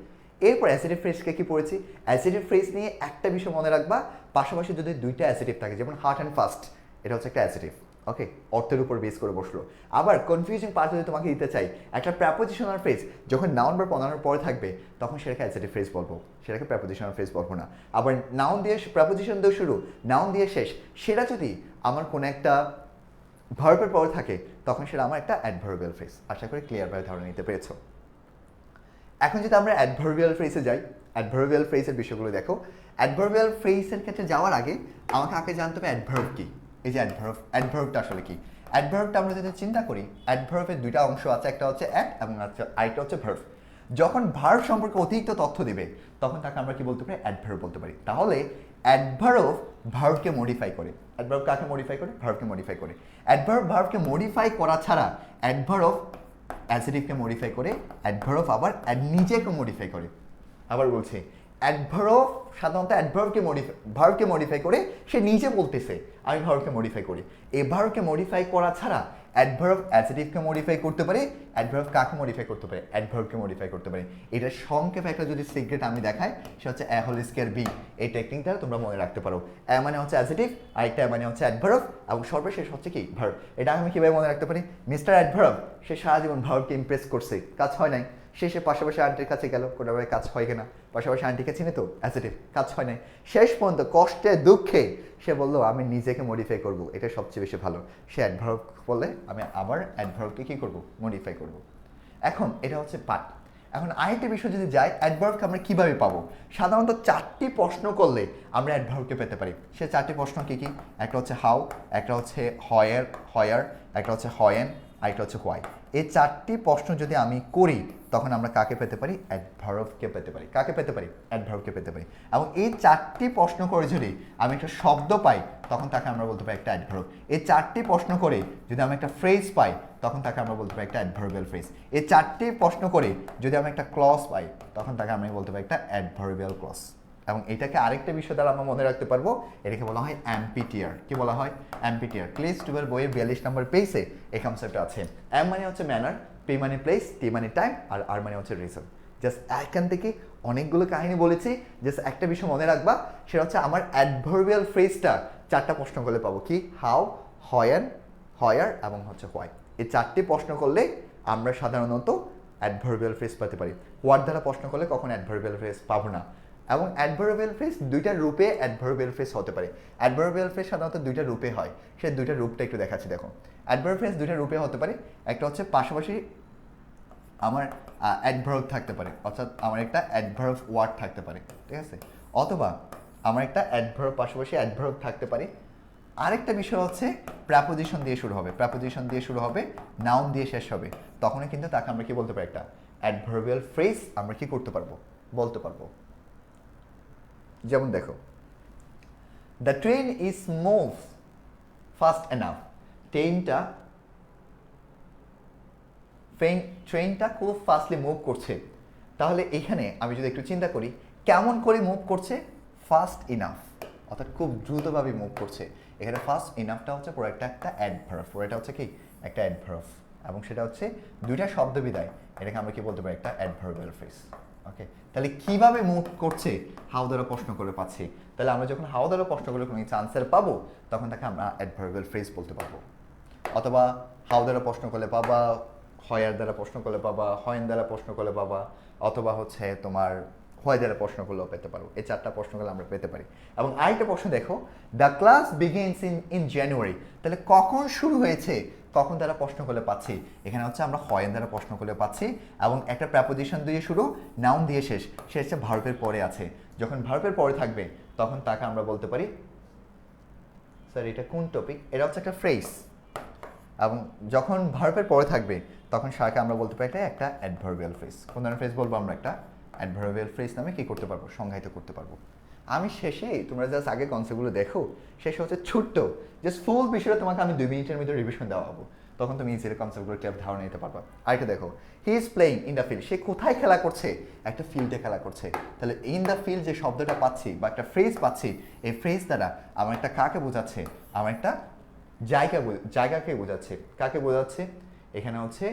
S1: এরপর অ্যাসেটিভ ফ্রেজকে কি পড়েছি, অ্যাসেটিভ ফ্রেজ নিয়ে একটা বিষয় মনে রাখবা, পাশাপাশি যদি দুইটা অ্যাসেটিভ থাকে, যেমন হার্ট অ্যান্ড ফাস্ট, এটা হচ্ছে একটা অ্যাসেটিভ। ওকে, অর্থের উপর বেস করে বসলো। আবার কনফিউজিং পার্ট যদি তোমাকে দিতে চাই, একটা প্র্যাপোজিশনাল ফ্রেজ যখন নাউন বা প্রনাউনের পরে থাকবে তখন সেটাকে অ্যাসেটিভ ফ্রেজ বলবো, সেটাকে প্র্যাপোজিশনাল ফ্রেজ বলবো না। আবার নাউন দিয়ে প্র্যাপোজিশন দিয়ে শুরু, নাউন দিয়ে শেষ, সেটা যদি আমার কোনো একটা ভার্বের পরে থাকে তখন সেটা আমার একটা অ্যাডভার্বিয়াল ফ্রেজ। আশা করি ক্লিয়ারভাবে ধারণা নিতে পেরেছো। এখন যদি আমরা অ্যাডভার্বিয়াল ফ্রেজে যাই, অ্যাডভার্বিয়াল ফ্রেজের বিষয়গুলো দেখো। অ্যাডভার্বিয়াল ফ্রেজের ক্ষেত্রে যাওয়ার আগে আমাকে আগে জানতে হবে অ্যাডভার্ব কি। এই যে অ্যাডভার্বটা আসলে কি, অ্যাডভার্বটা আমরা যদি চিন্তা করি, অ্যাডভার্বের দুইটা অংশ আছে, একটা হচ্ছে অ্যাড এবং আরেকটা হচ্ছে ভার্ব। যখন ভার্ব সম্পর্কে অতিরিক্ত তথ্য দিবে তখন তাকে আমরা কি বলতে পারি, অ্যাডভার্ব বলতে পারি। তাহলে অ্যাডভার্ব ভার্বকে মডিফাই করে, অ্যাডভার্ব কাকে মডিফাই করে, ভার্বকে মডিফাই করে। অ্যাডভার্ব ভার্বকে মডিফাই করা ছাড়া অ্যাডভার্ব অ্যাডজেক্টিভকে মডিফাই করে, অ্যাডভার্ব আবার নিজেকে মডিফাই করে। আবার বলছি, অ্যাডভার্ব সাধারণত ভার্বকে মডিফাই করে, সে নিজে বলতেছে আমি ভার্বকে মডিফাই করি। এই ভার্বকে মডিফাই করা ছাড়া অ্যাডভার্ব অ্যাডজেক্টিভকে মডিফাই করতে পারে, অ্যাডভার্ব কাকে মডিফাই করতে পারে, অ্যাডভার্বকে মডিফাই করতে পারে। এটা সংক্ষেপে একটা যদি সিক্রেট আমি দেখাই, সেটা হচ্ছে এ হোল স্কয়ার বি। এই টেকনিকটা তোমরা মনে রাখতে পারো। এ মানে হচ্ছে অ্যাডজেক্টিভ, আরেকটা মানে হচ্ছে অ্যাডভার্ব, এবং সর্বশেষ হচ্ছে কি, ভার্ব। এটা আমি কিভাবে মনে রাখতে পারি, মিস্টার অ্যাডভার্ব সে সারা জীবন ভার্বকে ইমপ্রেস করছে, কাজ হয় নাই, সে পাশাপাশি আন্টির কাছে গেল, কোনোভাবে কাজ হয় কিনা, পাশাপাশি আন্টিকে চিনে তো, অ্যাসেটিভ, কাজ হয় নাই, শেষ পর্যন্ত কষ্টে দুঃখে সে বললো আমি নিজেকে মডিফাই করব, এটা সবচেয়ে বেশি ভালো। সে অ্যাডভার্ব বলে, আমি আবার অ্যাডভার্বকে কী করবো, মডিফাই করব। এখন এটা হচ্ছে পার্ট। এখন আরেকটা বিষয় যদি যাই, অ্যাডভার্বকে আমরা কীভাবে পাবো, সাধারণত 4টি প্রশ্ন করলে আমরা অ্যাডভার্বকে পেতে পারি। সে 4টি প্রশ্ন কী কী, একটা হচ্ছে হাউ, একটা হচ্ছে হয়ার, একটা হচ্ছে হয়েন, আরেকটা হচ্ছে হোয়াই। এই 4টি প্রশ্ন যদি আমি করি তখন আমরা কাকে পেতে পারি, অ্যাডভার্বকে পেতে পারি। কাকে পেতে পারি, অ্যাডভার্বকে পেতে পারি। এবং এই 4টি প্রশ্ন করে যদি আমি একটা শব্দ পাই তখন তাকে আমরা বলতে পারি একটা অ্যাডভার্ব। এই 4টি প্রশ্ন করে যদি আমি একটা ফ্রেজ পাই তখন তাকে আমরা বলতে পারি একটা অ্যাডভার্বিয়াল ফ্রেজ। এই 4টি প্রশ্ন করে যদি আমি একটা ক্লজ পাই তখন তাকে আমি বলতে পারি একটা অ্যাডভার্বিয়াল ক্লজ। এবং এটাকে আরেকটা বিষয় দ্বারা আমরা মনে রাখতে পারবো, এটাকে বলা হয় অ্যাম্পিটিয়ার। কি বলা হয়, অ্যাম্পিটিয়ার। ক্লাস 12 বইয়ের 42 নম্বর পেজে এই কনসেপ্টটা আছে। এম মানে হচ্ছে ম্যানার, পি মানে প্লেস, টি মানে টাইম, আর আর মানে হচ্ছে রিজন। জাস্ট এখান থেকে অনেকগুলো কাহিনী বলেছি, জাস্ট একটা বিষয় মনে রাখবা, সেটা হচ্ছে আমার অ্যাডভার্বিয়াল ফ্রেজটা 4টা প্রশ্ন করলে পাবো, কি, হাউ, হয়ার এবং হচ্ছে হোয়াই। এই 4টি প্রশ্ন করলে আমরা সাধারণত অ্যাডভার্বিয়াল ফ্রেজ পেতে পারি। হোয়াট দ্বারা প্রশ্ন করলে কখন অ্যাডভার্বিয়াল ফ্রেজ পাবো না। এবং অ্যাডভার্বিয়াল ফ্রেজ দুইটা রূপে অ্যাডভার্বিয়াল ফ্রেজ হতে পারে। অ্যাডভার্বিয়াল ফ্রেজ সাধারণত দুইটা রূপে হয়, সেই দুইটা রূপটা একটু দেখাচ্ছি। দেখো, অ্যাডভার্ব ফ্রেজ দুইটা রূপে হতে পারে। একটা হচ্ছে পাশাপাশি আমার অ্যাডভার্ব থাকতে পারে, অর্থাৎ আমার একটা অ্যাডভার্ব ওয়ার্ড থাকতে পারে, ঠিক আছে, অথবা আমার একটা অ্যাডভার্ব পাশাপাশি অ্যাডভার্ব থাকতে পারে। আরেকটা বিষয় হচ্ছে প্র্যাপোজিশন দিয়ে শুরু হবে, প্র্যাপোজিশন দিয়ে শুরু হবে, নাউন দিয়ে শেষ হবে, তখনই কিন্তু তাকে আমরা কি বলতে পারি, একটা অ্যাডভার্বিয়াল ফ্রেজ আমরা কি করতে পারবো, বলতে পারবো। যেমন দেখো, the train is move fast enough. ট্রেনটা খুব ফাস্টলি মুভ করছে। তাহলে এখানে আমি যদি একটু চিন্তা করি, কেমন করে মুভ করছে, ফাস্ট ইনাফ, অর্থাৎ খুব দ্রুতভাবে মুভ করছে। এখানে ফাস্ট ইনাফটা হচ্ছে পুরো একটা অ্যাডভার্ব, পুরোটা হচ্ছে কি, একটা অ্যাডভার্ব, এবং সেটা হচ্ছে দুইটা শব্দ বিদায়, এটাকে আমরা কি বলতে পারি, একটা অ্যাডভার্বিয়াল ফ্রেজ। ওকে, তাহলে কিভাবে মুভ করছে, হাউ দ্বারা প্রশ্ন করে পাচ্ছি। তাহলে আমরা যখন হাউ দ্বারা প্রশ্ন করে কোনো কিছু আনসার পাবো তখন তাকে আমরা অ্যাডভার্বিয়াল ফ্রেজ বলতে পারবো। অথবা হাউ দ্বারা প্রশ্ন করলে পাবা, হয়ার দ্বারা প্রশ্ন করলে পাবা, হয়েন দ্বারা প্রশ্ন করলে পাবা, অথবা হচ্ছে তোমার হোয়াই দ্বারা প্রশ্ন করলেও পেতে পারো। এই 4টা প্রশ্ন করলে আমরা পেতে পারি। এবং আরেকটা প্রশ্ন দেখো, the class begins in January. তাহলে কখন শুরু হয়েছে, কখন দ্বারা প্রশ্ন করলে পাচ্ছি, এখানে হচ্ছে আমরা হয়েন দ্বারা প্রশ্ন করলে পাচ্ছি, এবং একটা প্র্যাপোজিশন দিয়ে শুরু, নাউন দিয়ে শেষ, সে হচ্ছে ভার্বের পরে আছে। যখন ভার্বের পরে থাকবে তখন তাকে আমরা বলতে পারি, স্যার এটা কোন টপিক, এটা হচ্ছে একটা ফ্রেজ, এবং যখন ভার্বের পরে থাকবে তখন সারাকে আমরা বলতে পারি একটা অ্যাডভার্বিয়াল ফ্রেজ। কোন ধরনের ফ্রেজ বলবো আমরা, একটা অ্যাডভার্বিয়াল ফ্রেজ নামে কি করতে পারবো, সংজ্ঞায়িত করতে পারবো। আমি শেষে তোমরা জাস্ট আগে কনসেপ্টগুলো দেখো, শেষে হচ্ছে ছোট্ট জাস্ট ফুল বিষয়টা তোমাকে আমি 2 মিনিটের মধ্যে রিভিশন দেওয়া হবো, তখন তুমি ইজিলি কনসেপ্টগুলো ক্লিয়ার ধারণা নিতে পারবা। আরেকটা দেখো, he is playing in the field, সে কোথায় খেলা করছে, একটা ফিল্ডে খেলা করছে। তাহলে ইন দ্য ফিল্ড যে শব্দটা পাচ্ছি বা একটা ফ্রেজ পাচ্ছি, এই ফ্রেজ দ্বারা আমার একটা কাকে বোঝাচ্ছে, আমার একটা জায়গাকে বোঝাচ্ছে। কাকে বোঝাচ্ছে, এখানে হচ্ছে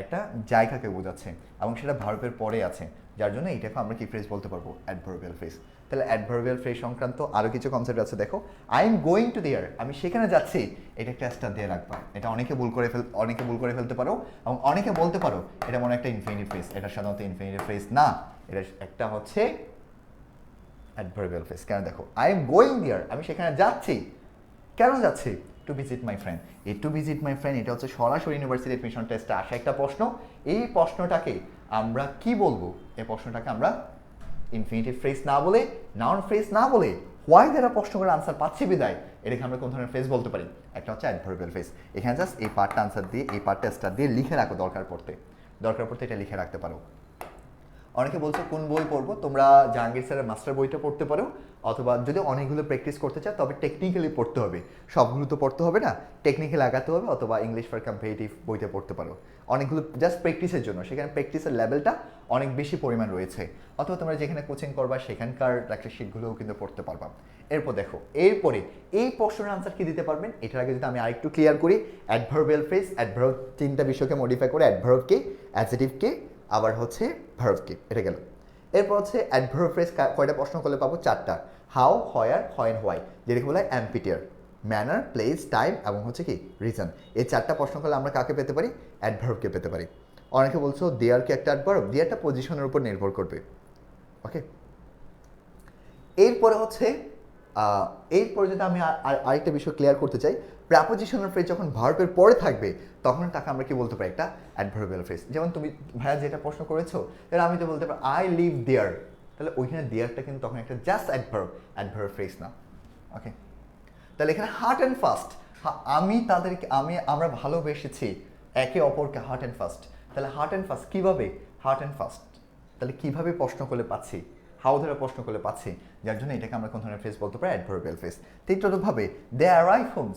S1: একটা জায়গাকে বোঝাচ্ছে এবং সেটা ভার্বের পরে আছে, যার জন্য এটাকে আমরা কি ফ্রেজ বলতে পারবো, অ্যাডভার্বিয়াল ফ্রেজ। তাহলে অ্যাডভার্বিয়াল ফ্রেজ সংক্রান্ত আরও কিছু কনসেপ্ট আছে দেখো। I am going to their, আমি সেখানে যাচ্ছি, এটা একটা স্টার দিয়ে রাখবা। এটা অনেকে ভুল করে ফেলতে পারো এবং অনেকে বলতে পারো এটা মনে একটা ইনফিনিটিভ ফ্রেজ। এটা সাধারণত ইনফিনিটিভ ফ্রেজ না, এটা একটা হচ্ছে অ্যাডভার্বিয়াল ফ্রেজ। কেন দেখো, আই এম গোয়িং দেয়ার, আমি সেখানে যাচ্ছি, কেন যাচ্ছি, টু ভিজিট মাই ফ্রেন্ড। এই টু ভিজিট মাই ফ্রেন্ড এটা হচ্ছে সরাসরি ইউনিভার্সিটি অ্যাডমিশন টেস্টে আসা একটা প্রশ্ন। এই প্রশ্নটাকে আমরা কি বলবো, এই প্রশ্নটাকে আমরা ইনফিনিটিভ ফ্রেজ না বলে, নাউন ফ্রেজ না বলে, হোয়াই দ্বারা প্রশ্ন করে আনসার পাচ্ছি বিদায়, এটাকে আমরা কোন ধরনের ফ্রেজ বলতে পারি, একটা হচ্ছে অ্যাডভার্বিয়াল ফ্রেজ। এখানে জাস্ট এই পার্টটা আনসার দিয়ে, এই পার্টটা স্টার দিয়ে লিখে রাখো, দরকার পড়তে এটা লিখে রাখতে পারো। অনেকে বলছো কোন বই পড়বো, তোমরা জাহাঙ্গীর স্যারের মাস্টার বইটা পড়তে পারো, অথবা যদি অনেকগুলো প্র্যাকটিস করতে চাও তবে টেকনিক্যালি পড়তে হবে, সবগুলো তো পড়তে হবে না, টেকনিক্যাল লাগাতে হবে, অথবা ইংলিশ ফর কম্পিটিটিভ বইটা পড়তে পারো, অনেকগুলো জাস্ট প্র্যাকটিসের জন্য, সেখানে প্র্যাকটিসের লেভেলটা অনেক বেশি পরিমাণ রয়েছে। অথবা তোমরা যেখানে কোচিং করবা সেখানকার লেকচার শিটগুলোও কিন্তু পড়তে পারবা। এরপর দেখো, এরপরে এই প্রশ্নের আনসার কি দিতে পারবেন, এটার আগে যদি আমি আরেকটু ক্লিয়ার করি, অ্যাডভার্বিয়াল ফ্রেজ, অ্যাডভার্ব তিনটা বিষয়কে মডিফাই করে, অ্যাডভার্বকে, অ্যাডজেটিভকে, আবার হচ্ছে ভার্বকে, এটা গেল। এরপর হচ্ছে অ্যাডভার্ব ফ্রেজ কয়টা প্রশ্ন করলে পাবো, 4টা। হাউ, হোয়ার, হোয়েন, হোয়াই, যেটাকে বলা হয় অ্যাম্পিটিয়ার, ম্যানার, প্লেস, টাইম এবং হচ্ছে কি রিজন। এই 4টা প্রশ্ন করলে আমরা কাকে পেতে পারি, অ্যাডভার্বকে পেতে পারি। অনেকে বলছো দেয়ারকে একটা অ্যাডভার্ব, দেয়ারটা পজিশনের উপর নির্ভর করবে। ওকে, এরপরে হচ্ছে এরপরে যদি আমি আরেকটা বিষয় ক্লিয়ার করতে চাই, প্রাপোজিশনাল ফ্রেজ যখন ভার্বের পরে থাকবে তখন তাকে আমরা কি বলতে পারি, একটা অ্যাডভার্বিয়াল ফ্রেজ। যেমন তুমি ভাইয়া যেটা প্রশ্ন করেছো, তাহলে আমি তো বলতে পারি আই লিভ দেয়ার, তাহলে ওইখানে দেয়ারটা কিন্তু তখন একটা জাস্ট অ্যাডভার্ব ফ্রেজ না। ওকে, তাহলে এখানে হার্ট অ্যান্ড ফাস্ট, আমরা ভালোবেসেছি একে অপরকে, হার্ট অ্যান্ড ফাস্ট। তাহলে হার্ট অ্যান্ড ফাস্ট কীভাবে, হার্ট অ্যান্ড ফাস্ট, তাহলে কীভাবে প্রশ্ন করলে পাচ্ছি, হাউ ধরে প্রশ্ন করলে পাচ্ছি, যার জন্য এটাকে আমরা কোন ধরনের ফ্রেজ বলতে পারি, অ্যাডভার্বিয়াল ফ্রেজ। তৃতীয়ভাবে they arrive home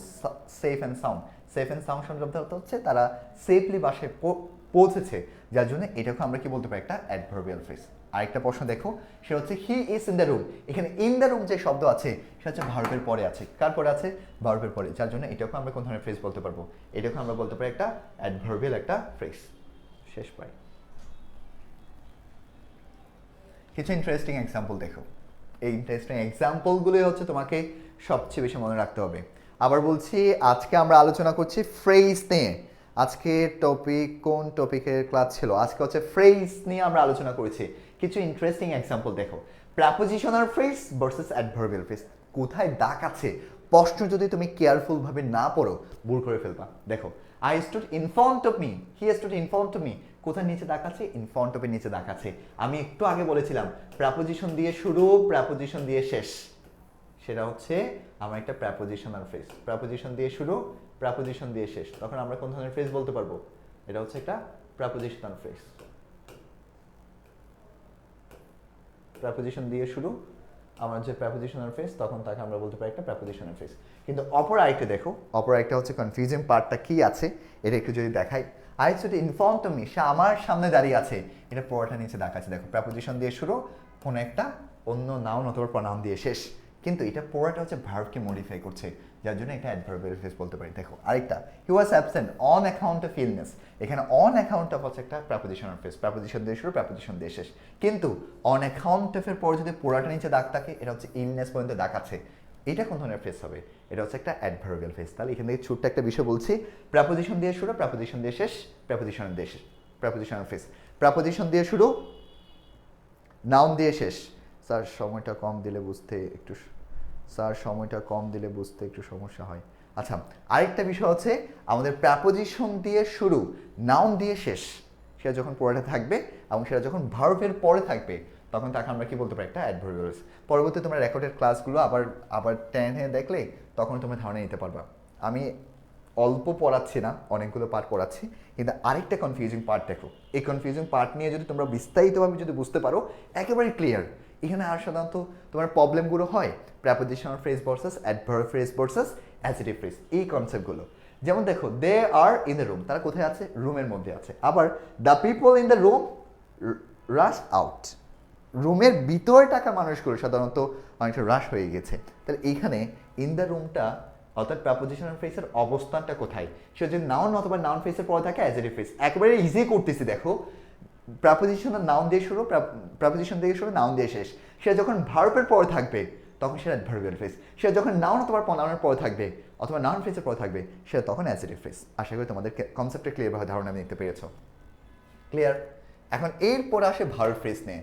S1: safe and sound, safe and sound শব্দটা হচ্ছে তারা সেফলি বাসায় পৌঁছেছে, যার জন্য এটাকে আমরা কি বলতে পারি, একটা অ্যাডভার্বিয়াল ফ্রেজ। আরেকটা প্রশ্ন দেখো, সে হচ্ছে he is in the room, এখানে ইন দ্য রুম যে শব্দ আছে সেটা হচ্ছে ভার্বের পরে আছে, কার পরে আছে, ভার্বের পরে, যার জন্য এটাকে আমরা কোন ধরনের ফ্রেজ বলতে পারবো, এটাকে আমরা বলতে পারি একটা অ্যাডভার্বিয়াল একটা ফ্রেজ। শেষ পাই, কিছু ইন্টারেস্টিং এক্সাম্পল দেখো, এই ইন্টারেস্টিং এক্সাম্পলগুলোই হচ্ছে তোমাকে সবচেয়ে বেশি মনে রাখতে হবে। আবার বলছি, আজকে আমরা আলোচনা করছি ফ্রেজ নিয়ে। আজকে টপিক, কোন টপিকের ক্লাস ছিল, আজকে হচ্ছে ফ্রেজ নিয়ে আমরা আলোচনা করেছি। কিছু ইন্টারেস্টিং এক্সাম্পল দেখো, প্রাপোজিশনাল ফ্রেজ ভার্সেস অ্যাডভার্বিয়াল ফ্রেজ, কোথায় দাগ আছে, প্রশ্ন যদি তুমি কেয়ারফুলভাবে না পড়ো ভুল করে ফেলবা। দেখো, I stood in front of me, he stood in front of me, কোথায় নিচে দাগ আছে, ইন ফ্রন্ট অফের নিচে দাগ আছে। আমি একটু আগে বলেছিলাম প্রাপোজিশন দিয়ে শুরু, প্রাপোজিশন দিয়ে শেষ, সেটা হচ্ছে আমার একটা প্রাপোজিশনাল ফ্রেজ। প্রাপোজিশন দিয়ে শুরু, প্রাপোজিশন দিয়ে শেষ, তখন আমরা কোন ধরনের ফ্রেজ বলতে পারবো, এটা হচ্ছে একটা প্রাপোজিশনাল ফ্রেজ। প্রাপোজিশন দিয়ে শুরু আমার যে প্রাপোজিশনাল ফ্রেজ, তখন তাকে আমরা বলতে পারি একটা প্রাপোজিশনাল ফ্রেজ। কিন্তু অপর আরেকটা দেখো, অপর আরেকটা হচ্ছে কনফিউজিং পার্টটা কি আছে, এটা একটু যদি দেখাই। I stood in front of me, সে আমার সামনে দাঁড়িয়ে আছে, এটা পড়াটা নিচে দেখা আছে। দেখো, প্রাপোজিশন দিয়ে শুরু, কোনো একটা অন্য নাউন অথবা প্রনাউন দিয়ে শেষ, কিন্তু এটা পড়াটা হচ্ছে ভার্বকে মডিফাই করছে, যার জন্য এটা অ্যাডভার্বিয়াল ফ্রেজ বলতে পারি। দেখো আরেকটা, he was absent on account of illness, এখানে অন অ্যাকাউন্ট অফ হচ্ছে একটা প্রাপোজিশনাল ফ্রেজ, প্রাপোজিশন দিয়ে শুরু, প্রাপোজিশন দিয়ে শেষ, কিন্তু অন অ্যাকাউন্ট অফ এর পরে যদি পড়াটা নিচে দাগ থাকে, এটা হচ্ছে ইলনেস পর্যন্ত দাগ আছে, এটা কোন ধরনের ফ্রেজ হবে, এটা হচ্ছে একটা অ্যাডভার্বিয়াল ফ্রেজ। তাহলে এখান থেকে ছোট্ট একটা বিষয় বলছি, প্রাপোজিশন দিয়ে শুরু, প্রাপোজিশন দিয়ে শেষ, প্রাপোজিশনাল দিয়ে শেষ, প্রাপোজিশনাল ফ্রেজ। প্রাপোজিশন দিয়ে শুরু, নাউন দিয়ে শেষ। স্যার সময়টা কম দিলে বুঝতে একটু সমস্যা হয়। আচ্ছা, আরেকটা বিষয় হচ্ছে আমাদের প্রাপোজিশন দিয়ে শুরু, নাউন দিয়ে শেষ, সেটা যখন পড়াটা থাকবে এবং সেটা যখন ভার্বের পরে থাকবে, তখন তাকে আমরা কি বলতে পারি, একটা অ্যাডভার্বিয়াল ফ্রেজ। পরবর্তী তোমরা রেকর্ডেড ক্লাসগুলো আবার 10 দেখলে তখন তোমরা ধারণা নিতে পারবা। আমি অল্প পড়াচ্ছি না, অনেকগুলো পার্ট পড়াচ্ছি, কিন্তু আরেকটা কনফিউজিং পার্ট দেখো। এই কনফিউজিং পার্ট নিয়ে যদি তোমরা বিস্তারিতভাবে যদি বুঝতে পারো, একেবারে ক্লিয়ার। এখানে আর সাধারণত তোমার প্রবলেমগুলো হয় prepositional phrase versus adverb phrase versus adjective phrase, এই কনসেপ্টগুলো। যেমন দেখো, দে আর ইন দ্য রুম, তারা কোথায় আছে? রুমের মধ্যে আছে। আবার the people in the room rush out, রুমের ভিতরে থাকা মানুষগুলো সাধারণত অনেকটা রাশ হয়ে গেছে। তাহলে এইখানে ইন দ্য রুমটা অর্থাৎ প্রেপোজিশনাল ফ্রেজের অবস্থানটা কোথায়? সে যদি নাউন অথবা নাউন ফ্রেজের পরে থাকে অ্যাডজেক্টিভ ফ্রেজ। একেবারে ইজি করতেছি দেখো, প্রেপোজিশনাল নাউন দিয়ে শুরু, প্রেপোজিশন দিয়ে শুরু, নাউন দিয়ে শেষ। সে যখন ভার্বের পরে থাকবে তখন সেটা অ্যাডভার্বিয়াল ফ্রেজ। সে যখন নাউন অথবা প্রনাউনের পরে থাকবে অথবা নাউন ফ্রেজের পরে থাকবে সেটা তখন অ্যাডজেক্টিভ ফ্রেজ। আশা করি তোমাদের কনসেপ্টে ক্লিয়ারভাবে ধারণা আমি নিতে পেরেছো। ক্লিয়ার? এখন এরপর আসে ভার্ব ফ্রেজ নিয়ে।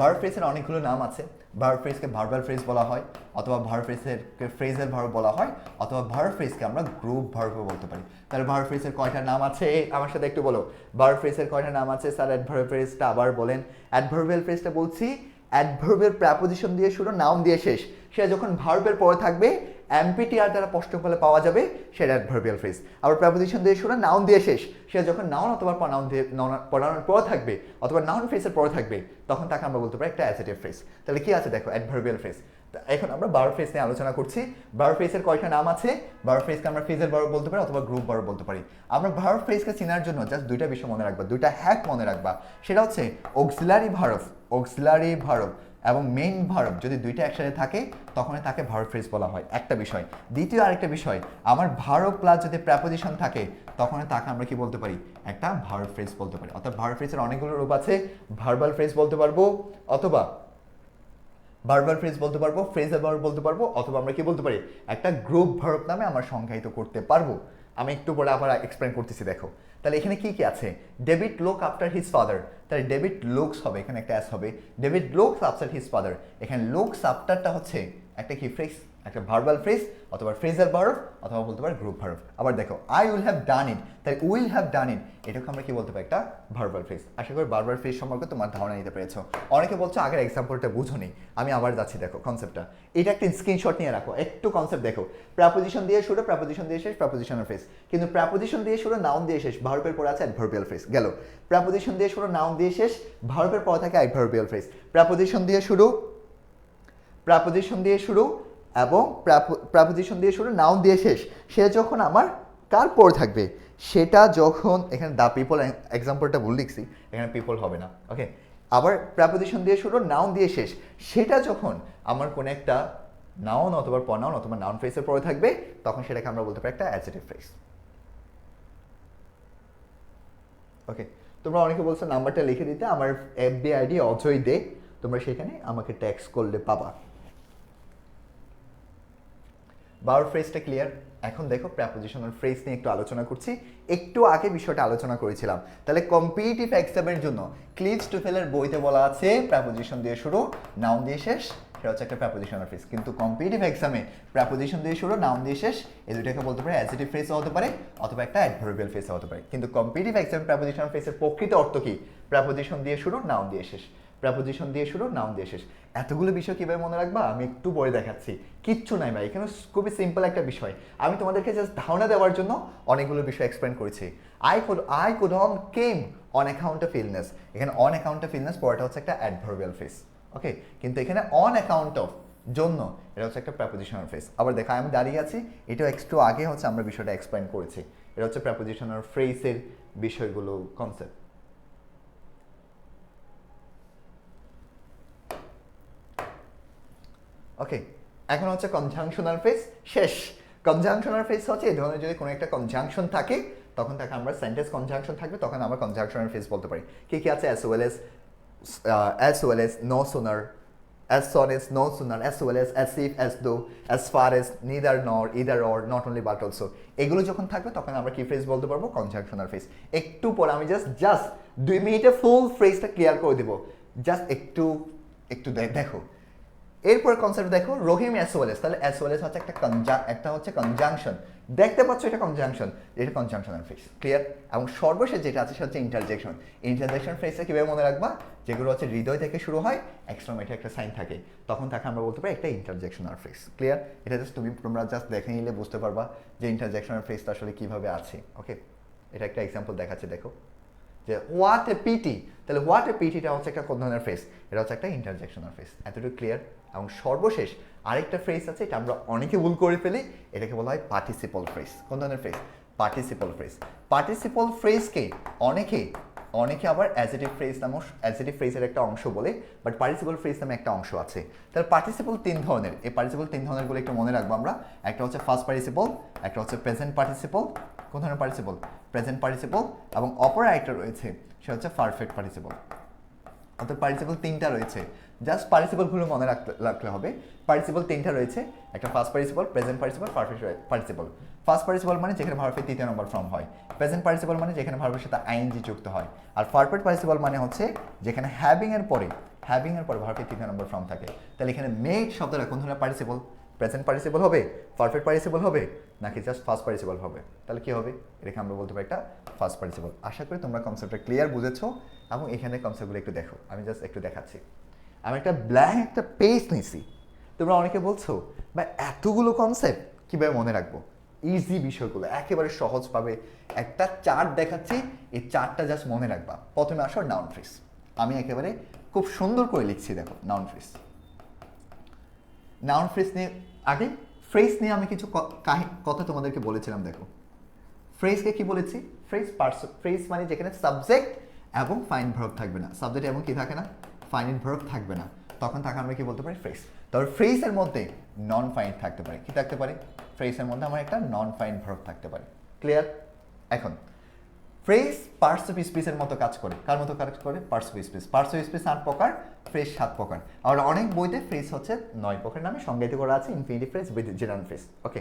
S1: ভার্ব ফ্রেজের অনেকগুলো নাম আছে। ভার্ব ফ্রেজকে ভার্বাল ফ্রেজ বলা হয়, অথবা ভার্ব ফ্রেজকে ফ্রেজাল ভার্ব বলা হয়, অথবা ভার্ব ফ্রেজকে আমরা গ্রুপ ভার্বও বলতে পারি। তাহলে ভার্ব ফ্রেজের কয়টা নাম আছে আমার সাথে একটু বলো। ভার্ব ফ্রেজের কয়টা নাম আছে স্যার? অ্যাডভার্ব ফ্রেজটা আবার বলেন। অ্যাডভার্বিয়াল ফ্রেজটা বলছি, অ্যাডভার্বের প্রেপোজিশন দিয়ে শুরু, নাউন দিয়ে শেষ। সেটা যখন ভার্বের পরে থাকবে, এমপিটিআর দ্বারা স্পষ্ট করে পাওয়া যাবে, সেটা অ্যাডভার্বিয়াল ফ্রেজ। আবার প্রেপোজিশন দিয়ে শুরু, নাউন দিয়ে শেষ। সেটা যখন নাউন অথবা প্রনাউনের পরে থাকবে অথবা নাউন ফ্রেজের পরে থাকবে তখন তাকে আমরা বলতে পারি একটা অ্যাডজেক্টিভ ফ্রেজ। তাহলে কি আছে দেখো, অ্যাডভার্বিয়াল ফ্রেজ। এখন আমরা ভার্ব ফ্রেজ নিয়ে আলোচনা করছি। ভার্ব ফ্রেজের কয়টা নাম আছে? ভার্ব ফ্রেজকে আমরা ফ্রেজাল ভার্ব বলতে পারি অথবা গ্রুপ ভার্ব বলতে পারি। আমরা ভার্ব ফ্রেজকে চেনার জন্য জাস্ট দুইটা বিষয় মনে রাখবা, দুইটা হ্যাক মনে রাখবা। সেটা হচ্ছে অক্সিলারি ভার্ব এবং মেইন ভার্ব যদি দুইটা একসাথে থাকে তখন তাকে ভার্ব ফ্রেজ বলা হয়, একটা বিষয়। দ্বিতীয় আরেকটা বিষয়, আমার ভার্ব প্লাস যদি প্রেপোজিশন থাকে তখন তাকে আমরা কি বলতে পারি? একটা ভার্ব ফ্রেজ বলতে পারি। অর্থাৎ ভার্ব ফ্রেজের অনেকগুলো রূপ আছে। ভার্বাল ফ্রেজ বলতে পারবো, অথবা ভার্বাল ফ্রেজ বলতে পারবো, ফ্রেজাল ভার্ব বলতে পারবো, অথবা আমরা কি বলতে পারি? একটা গ্রুপ ভার্ব নামে আমরা সংজ্ঞায়িত করতে পারবো। আমি একটু পরে আবার এক্সপ্লেন করতেছি দেখো। তাহলে এখানে কি কি আছে? David look after his father, তাহলে ডেভিড লুকস হবে, এখানে একটা অ্যাস হবে। David looks after his father, এখানে লুকস আফটারটা হচ্ছে একটা কি ফ্রেজ? একটা ভার্বাল ফ্রেজ অথবা ফ্রেজাল ভার্ব অথবা বলতে পারি গ্রুপ ভার্ব। আবার দেখো, আই উইল হ্যাভ ডান ইট, তাই উইল হ্যাভ ডান ইট এটাকে আমরা কি বলতে পারি? একটা ভার্বাল ফ্রেজ। আশা করি ভার্বাল ফ্রেজ সম্পর্কে তোমার ধারণা নিতে পেরেছো। অনেকে বলছো আগের এক্সাম্পলটা বুঝোনি, আমি আবার যাচ্ছি দেখো কনসেপ্টটা। এটা একটা স্ক্রিনশট নিয়ে রাখো, একটু কনসেপ্ট দেখো। প্রেপোজিশন দিয়ে শুরু, প্রেপোজিশন দিয়ে শেষ, প্রেপোজিশনাল ফ্রেজ। কিন্তু প্রেপোজিশন দিয়ে শুরু, নাউন দিয়ে শেষ, ভার্বের পরে আছে অ্যাডভার্বিয়াল ফ্রেজ। গেল। প্রেপোজিশন দিয়ে শুরু, নাউন দিয়ে শেষ, ভার্বের পরে থাকে অ্যাডভার্বিয়াল ফ্রেজ। প্রেপোজিশন দিয়ে শুরু এবং প্রেপোজিশন দিয়ে শুরু, নাউন দিয়ে শেষ। সে যখন আমার কার পর থাকবে? সেটা যখন, এখানে দা পিপল এক্সাম্পলটা ভুল লিখছি, এখানে পিপল হবে না, ওকে। আবার প্রেপোজিশন দিয়ে শুরু, নাউন দিয়ে শেষ। সেটা যখন আমার কোনো একটা নাউন অথবা প্রনাউন অথবা নাউন ফ্রেজের পরে থাকবে তখন সেটাকে আমরা বলতে পারি একটা অ্যাডজেক্টিভ ফ্রেজ। ওকে, তোমরা অনেকে বলছো নাম্বারটা লিখে দিতে, আমার এফবি আইডি অজয় দে, তোমরা সেখানে আমাকে ট্যাক্স করলে পাবা। ভার্ব ফ্রেজটা ক্লিয়ার। এখন দেখো প্রেপোজিশনাল ফ্রেজ নিয়ে একটু আলোচনা করছি। একটু আগে বিষয়টা আলোচনা করেছিলাম। তাহলে কম্পিটিটিভ এক্সামের জন্য ক্লিভস টুফেলের বইতে বলা আছে প্রেপোজিশন দিয়ে শুরু, নাউন দিয়ে শেষ, সেটা হচ্ছে একটা প্রেপোজিশনাল ফ্রেজ। কিন্তু কম্পিটিটিভ এক্সামে প্রেপোজিশন দিয়ে শুরু, নাউন দিয়ে শেষ, এই দুটাকে বলতে পারে অ্যাডজেক্টিভ ফ্রেজও হতে পারে অথবা একটা অ্যাডভার্বিয়াল ফ্রেজও হতে পারে। কিন্তু কম্পিটিটিভ এক্সামে প্রেপোজিশনাল ফ্রেজের প্রকৃত অর্থ কি? প্রেপোজিশন দিয়ে শুরু, নাউন দিয়ে শেষ, প্রেপোজিশন দিয়ে শুরু, নাউন দিয়ে শেষ। এতগুলো বিষয় কিভাবে মনে রাখবা আমি একটু পরে দেখাচ্ছি। কিচ্ছু নাই ভাই, এখানে খুবই সিম্পল একটা বিষয়। আমি তোমাদেরকে জাস্ট ধারণা দেওয়ার জন্য অনেকগুলো বিষয় এক্সপ্লেন করেছি। I could not came on account of illness, এখানে অন অ্যাকাউন্ট অফ ইলনেস পরেটা হচ্ছে একটা অ্যাডভার্বিয়াল ফ্রেজ, ওকে। কিন্তু এখানে অন অ্যাকাউন্ট অফ, জন্য, এটা হচ্ছে একটা প্রেপোজিশনাল ফ্রেজ। আবার দেখা, আমি দাঁড়িয়ে আছি, এটাও একটু আগে হচ্ছে আমরা বিষয়টা এক্সপ্লেন করেছি। এটা হচ্ছে প্রেপোজিশনাল ফ্রেজের বিষয়গুলো, কনসেপ্ট। ওকে, এখন হচ্ছে কনজাংশনাল ফ্রেজ শেষ। কনজাংশনাল ফ্রেজ হচ্ছে এই ধরনের যদি কোনো একটা কনজাংশন থাকে তখন তাকে আমরা সেন্টেন্স কনজাংশন থাকবে তখন আমরা কনজাংশনাল ফ্রেজ বলতে পারি। কি কি আছে? as well as, no sooner, as soon as, no sooner, as well as if, as though, as far as, neither nor, either or, not only but also, এগুলো যখন থাকবে তখন আমরা কি ফ্রেজ বলতে পারবো? Conjunctional phrase. একটু পরে আমি জাস্ট 2 মিনিটে ফুল ফ্রেজটা ক্লিয়ার করে দেবো। জাস্ট একটু দেখো, এরপর কনসেপ্ট দেখো রহিম অ্যাজ ওয়েল এজ, তাহলে অ্যাজ ওয়েল এজ হচ্ছে একটা হচ্ছে কনজাংশন, দেখতে পাচ্ছ এটা কনজাংশন, এটা কনজাংশনাল ফ্রেজ, ক্লিয়ার। এবং সর্বশেষ যেটা আছে সেটা হচ্ছে ইন্টারজেকশন। ইন্টারজেকশন ফ্রেজটা কীভাবে মনে রাখবা, যেগুলো হচ্ছে হৃদয় থেকে শুরু হয়, এক্সক্লামেটরি একটা সাইন থাকে, তখন তাকে আমরা বলতে পারি একটা ইন্টারজেকশনাল ফ্রেজ, ক্লিয়ার। এটা জাস্ট তোমরা জাস্ট দেখে নিলে বুঝতে পারবা যে ইন্টারজেকশনাল ফ্রেজটা আসলে কীভাবে আছে, ওকে। এটা একটা এক্সাম্পল দেখাচ্ছে, দেখো যে হোয়াট এ পিটি, তাহলে হোয়াট এ পিটিটা হচ্ছে একটা কোন ধরনের ফ্রেজ, এটা হচ্ছে একটা ইন্টারজেকশনাল ফ্রেজ, এতটুকু ক্লিয়ার। এবং সর্বশেষ আরেকটা ফ্রেজ আছে, এটা আমরা অনেকে ভুল করে ফেলি, এটাকে বলা হয় পার্টিসিপল ফ্রেজ। কোন ধরনের ফ্রেজ? Participle phrase. পার্টিসিপল ফ্রেজকে অনেকে আবার অ্যাজেটিভ ফ্রেজের একটা অংশ বলে, বাট পার্টিসিপল ফ্রেজ নামে একটা অংশ আছে। তাহলে পার্টিসিপল 3 ধরনের, এই পার্টিসিপল 3 ধরনেরগুলো একটু মনে রাখবো আমরা। একটা হচ্ছে ফার্স্ট পার্টিসিপল, একটা হচ্ছে প্রেজেন্ট পার্টিসিপল, কোন ধরনের পার্টিসিপল? প্রেজেন্ট পার্টিসিপল, এবং অপর একটা রয়েছে সেটা হচ্ছে পারফেক্ট পার্টিসিপল। অর্থাৎ পার্টিসিপল 3টা রয়েছে, জাস্ট পার্টিসিপলগুলো মনে রাখলে হবে। পার্টিসিপল 3টা রয়েছে, একটা first participle, present participle, perfect participle. First participle মানে যেখানে ভার্বের 3য় নম্বর ফর্ম হয়, প্রেজেন্ট পার্টিসিপল মানে যেখানে ভার্বের সাথে আইএনজি যুক্ত হয়, আর পারফেক্ট পার্টিসিপল মানে হচ্ছে যেখানে হ্যাভিং এর পরে ভার্বের 3য় নম্বর ফর্ম থাকে। তাহলে এখানে মেড শব্দটা কোন ধরনের পার্টিসিপল? প্রেজেন্ট পার্টিসিপল হবে, পারফেক্ট পার্টিসিপল হবে, নাকি জাস্ট ফার্স্ট পার্টিসিপল হবে? তাহলে কি হবে? এটাকে আমরা বলতে পারি একটা ফার্স্ট পার্টিসিপল। আশা করি তোমরা কনসেপ্টটা ক্লিয়ার বুঝেছো। এবং এখানে কনসেপ্টগুলো একটু দেখো, আমি জাস্ট একটু দেখাচ্ছি। আমি একটা ব্ল্যাঙ্ক একটা পেজ নিয়েছি, তোমরা অনেকে বলছো বা এতগুলো কনসেপ্ট কীভাবে মনে রাখবো? ইজি বিষয়গুলো একেবারে সহজভাবে একটা চার্ট দেখাচ্ছি, এই চার্টটা জাস্ট মনে রাখবা। প্রথমে আসো নাউন ফ্রেজ, আমি একেবারে খুব সুন্দর করে লিখছি, দেখো নাউন ফ্রেজ। নাউন ফ্রেজ নিয়ে আগে ফ্রেজ নিয়ে আমি কিছু কথা তোমাদেরকে বলেছিলাম, দেখো ফ্রেজকে কি বলেছি? ফ্রেজ মানে যেখানে সাবজেক্ট এবং ফাইনাইট ভার্ব থাকবে না, সাবজেক্ট এবং কি থাকে না? ফাইনাইট ভার্ব থাকবে না, তখন তাকে আমরা কি বলতে পারি? ফ্রেজ। তবে ফ্রেজের মধ্যে নন ফাইনাইট থাকতে পারে, কি থাকতে পারে? ফ্রেজের মধ্যে আমার একটা নন ফাইনাইট ভার্ব থাকতে পারে, ক্লিয়ার। এখন ফ্রেজ পার্টস অফ স্পিচের মতো কাজ করে, কার মতো কাজ করে? Parts of speech. Parts of speech 8 প্রকার, ফ্রেজ 7 প্রকার। আর অনেক বইতে ফ্রেজ হচ্ছে 9 প্রকার নামে সংজ্ঞায়িত করা আছে, infinitive phrase with general phrase, okay.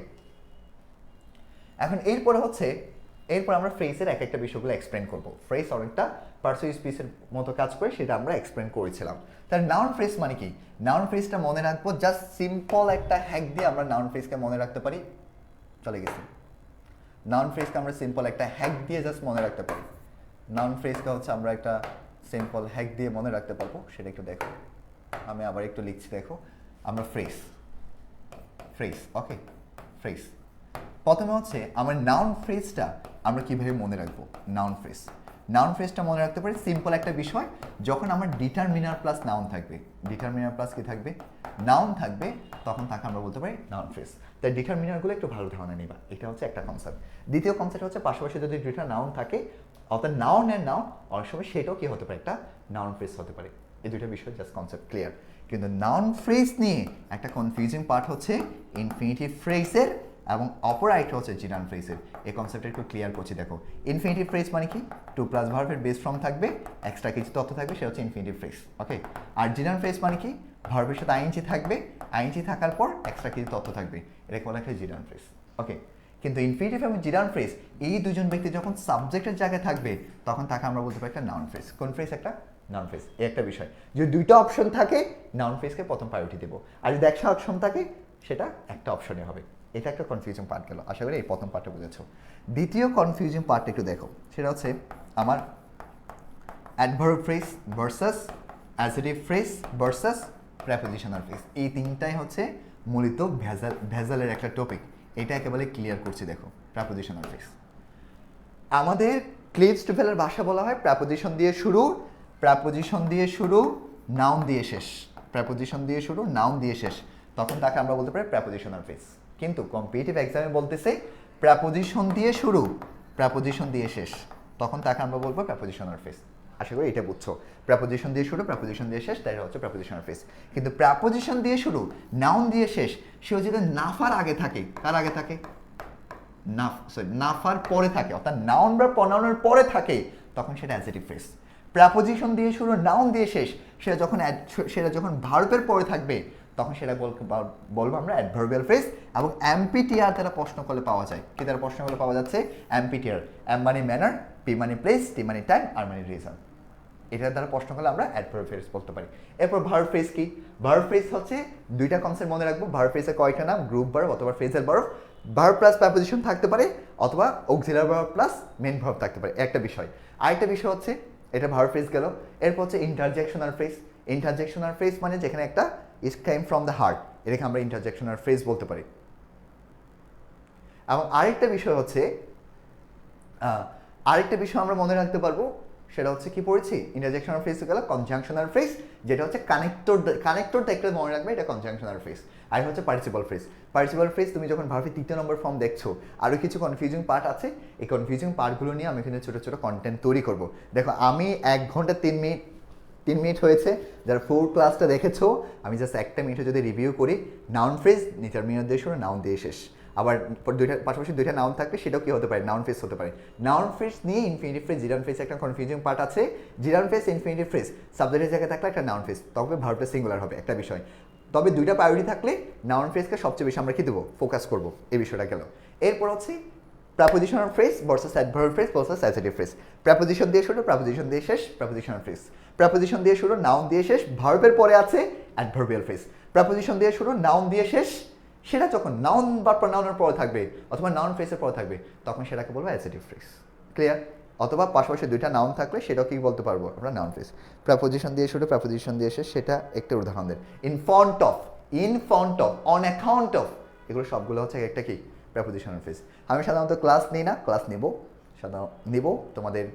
S1: এখন এরপর আমরা ফ্রেজের এক একটা বিষয়গুলো এক্সপ্লেন করব। ফ্রেজ অনেকটা পার্টস অফ স্পিচের মতো কাজ করে, সেটা আমরা এক্সপ্লেন করেছিলাম। তাহলে নাউন ফ্রেজ মানে কি? নাউন ফ্রেজটা মনে রাখবো জাস্ট সিম্পল একটা হ্যাক দিয়ে আমরা নাউন ফ্রেজকে মনে রাখতে পারি। চলে গেছি। নাউন ফ্রেজকে আমরা সিম্পল একটা হ্যাক দিয়ে জাস্ট মনে রাখতে পারি। নাউন ফ্রেজকে হচ্ছে আমরা একটা সিম্পল হ্যাক দিয়ে মনে রাখতে পারবো, সেটা একটু দেখো। আমি আবার একটু লিখছি, দেখো আমরা ফ্রেজ, ওকে। ফ্রেজ প্রথমে হচ্ছে আমার নাউন ফ্রেজটা আমরা কিভাবে মনে রাখবো? নাউন ফ্রেজটা মনে রাখতে পারি সিম্পল একটা বিষয়, যখন আমার ডিটারমিনার প্লাস নাউন থাকবে, ডিটারমিনার প্লাস কি থাকবে? নাউন থাকবে, তখন তাকে আমরা বলতে পারি নাউন ফ্রেজ। তাই ডিটারমিনারগুলো একটু ভালো ধারণা নিবা, এটা হচ্ছে একটা কনসেপ্ট। দ্বিতীয় কনসেপ্ট হচ্ছে পাশাপাশি যদি দুইটা নাউন থাকে, অর্থাৎ নাউন অনেক সময় সেটাও কি হতে পারে? একটা নাউন ফ্রেজ হতে পারে। এই দুইটা বিষয় জাস্ট কনসেপ্ট ক্লিয়ার। কিন্তু নাউন ফ্রেজ নিয়ে একটা কনফিউজিং পার্ট হচ্ছে ইনফিনিটিভ ফ্রেজের এবং অপর আরেকটা হচ্ছে জিনান ফ্রেজের। এই কনসেপ্টটা একটু ক্লিয়ার করছি, দেখো। ইনফিনিটিভ ফ্রেজ মানে কি? টু প্লাস ভার্বের বেস ফর্ম থাকবে, এক্সট্রা কিছু তথ্য থাকবে, সেটা হচ্ছে ইনফিনিটিভ ফ্রেজ, ওকে। আর জিনান ফ্রেজ মানে কি? ভার্বের সাথে আইএনজি থাকবে, আইএনজি থাকার পর এক্সট্রা কিছু তথ্য থাকবে, এটাকে বলা হয় জিনান ফ্রেজ, ওকে। কিন্তু ইনফিনিটিভ এবং জিনান ফ্রেজ এই দুজন ব্যক্তি যখন সাবজেক্টের জায়গায় থাকবে, তখন তাকে আমরা বলতে পারি একটা নাউন ফ্রেজ। কোন ফ্রেজ? একটা নাউন ফ্রেজ। এই একটা বিষয়, যদি দুইটা অপশন থাকে নাউন ফ্রেজকে প্রথম প্রায়োরিটি দেবো, আর যদি একটা অপশন থাকে সেটা একটা অপশনে হবে। এটা একটা কনফিউজিং পার্ট গেল, আশা করি এই প্রথম পার্টটা বুঝেছো। দ্বিতীয় কনফিউজিং পার্টটা একটু দেখো, সেটা হচ্ছে আমার adverb phrase versus adjective phrase versus prepositional phrase. এই তিনটাই হচ্ছে মূলত ভেজালের একটা টপিক, এটা একেবারে ক্লিয়ার করছি, দেখো। প্রেপোজিশনাল ফ্রেজ আমাদের ক্লিভস টু ফেলের ভাষা বলা হয় প্রেপোজিশন দিয়ে শুরু, নাউন দিয়ে শেষ, প্রেপোজিশন দিয়ে শুরু, নাউন দিয়ে শেষ, তখন তাকে আমরা বলতে পারি প্রেপোজিশনাল ফ্রেজ। কিন্তু কম্পিটিটিভ এক্সামে বলতেছে প্রেপোজিশন দিয়ে শুরু, প্রেপোজিশন দিয়ে শেষ, তখন তাকে আমরা বলবো প্রেপোজিশনাল ফ্রেজ। আশা করি এটা বুঝছো। প্রেপোজিশন দিয়ে শুরু, প্রেপোজিশন দিয়ে শেষ, তাই হচ্ছে প্রেপোজিশনাল ফ্রেজ। কিন্তু প্রেপোজিশন দিয়ে শুরু, নাউন দিয়ে শেষ, সেও যদি নাফার আগে থাকে, কার আগে থাকে? নাফার পরে থাকে, অর্থাৎ নাউন বা প্রনাউনের পরে থাকে, তখন সেটা অ্যাডজেক্টিভ ফ্রেজ। প্রেপোজিশন দিয়ে শুরু, নাউন দিয়ে শেষ, সেটা যখন ভার্বের পরে থাকবে, তখন সেটা বলবো আমরা অ্যাডভার্বিয়াল ফ্রেজ। এবং এমপিটিআর দ্বারা প্রশ্ন করলে পাওয়া যায়, কি দ্বারা প্রশ্ন করলে পাওয়া যাচ্ছে? এমপিটিআর। এম মানে ম্যানার, পি মানে প্লেস, টি মানে টাইম, আর মানে রিজন। এটার দ্বারা প্রশ্ন করলে আমরা অ্যাডভার্ব ফ্রেজ বলতে পারি। এরপর ভার্ব ফ্রেজ কি? ভার্ব ফ্রেজ হচ্ছে দুইটা কনসেপ্ট মনে রাখবো। ভার্ব ফ্রেজের কয়টা নাম? গ্রুপ ভার্ব অথবা phrasal verb. Verb plus preposition থাকতে পারে অথবা auxiliary verb plus main verb থাকতে পারে, একটা বিষয়। আরেকটা বিষয় হচ্ছে, এটা ভার্ব ফ্রেজ গেল। এরপর হচ্ছে ইন্টারজেকশনাল ফ্রেজ। ইন্টারজেকশনাল ফ্রেজ মানে যেখানে একটা is came from the heart, এটাকে আমরা ইন্টারজেকশনাল ফ্রেজ বলতে পারি। এবং আরেকটা বিষয় হচ্ছে, আরেকটা বিষয় আমরা মনে রাখতে পারবো, সেটা হচ্ছে কি পড়েছি, ইন্টারজেকশনাল ফ্রেজ গেল কনজাংশনাল ফ্রেজ, যেটা হচ্ছে কানেক্টর দেখলে মনে রাখবে এটা কনজাংশনাল ফ্রেজ। আর হচ্ছে পার্টিসিপল ফ্রেজ। পার্টিসিপল ফ্রেজ তুমি যখন ভার্বের 3 নম্বর ফর্ম দেখছো, আরও কিছু কনফিউজিং পার্ট আছে, এই কনফিউজিং পার্টগুলো নিয়ে আমি এখানে ছোটো ছোটো কন্টেন্ট তৈরি করব। দেখো আমি 1 ঘন্টা 3 মিনিট হয়েছে, যারা 4 ক্লাসটা দেখেছো, আমি জাস্ট 1 মিনিটে যদি রিভিউ করি, নাউন ফ্রেজ ডিটারমিনার দিয়ে শুরু, নাউন দিয়ে শেষ। আবার পাশাপাশি দুইটা নাউন থাকলে সেটাও কি হতে পারে, নাউন ফ্রেজ হতে পারে। নাউন ফ্রেজ নিয়ে ইনফিনিটিভ ফ্রেজ, জিরান ফ্রেজ একটা কনফিউজিং পার্ট আছে। জিরান ফ্রেজ, ইনফিনিটিভ ফ্রেজ, সাবজেক্টের জায়গায় থাকলে একটা নাউন ফ্রেজ, তবে ভার্বটা সিঙ্গুলার হবে, একটা বিষয়। তবে দুইটা প্রায়োরিটি থাকলে নাউন ফ্রেজকে সবচেয়ে বেশি আমরা কি দেবো, ফোকাস করবো, এই বিষয়টা গেল। এরপর হচ্ছে prepositional phrase versus adverb phrase versus adjective phrase. Preposition দিয়ে শুরু, প্রিপোজিশন দিয়ে শেষ, প্রিপোজিশনাল ফ্রেজ। প্রিপোজিশন দিয়ে শুরু, নাউন দিয়ে শেষ, ভার্বের পরে আছে অ্যাডভার্বিয়াল ফ্রেজ। প্রিপোজিশন দিয়ে শুরু, নাউন দিয়ে শেষ, সেটা যখন নাউন বা প্রনাউনের পরে থাকবে অথবা নাউন ফ্রেজের পরে থাকবে, তখন সেটাকে বলবো অ্যাডজেক্টিভ ফ্রেজ। ক্লিয়ার? অথবা পাশাপাশি দুইটা নাউন থাকলে সেটাও কি বলতে পারবো আমরা, নাউন ফ্রেজ। প্রিপোজিশন দিয়ে শুরু, প্রিপোজিশন দিয়ে শেষ, সেটা একটা উদাহরণ দেন। In front of, on account of, এগুলো সবগুলো হচ্ছে একটা কি, প্রিপোজিশনাল ফ্রেজ। আমি সাধারণত ক্লাস নিই না, ক্লাস নেব, সাধারণত নেব, তোমাদের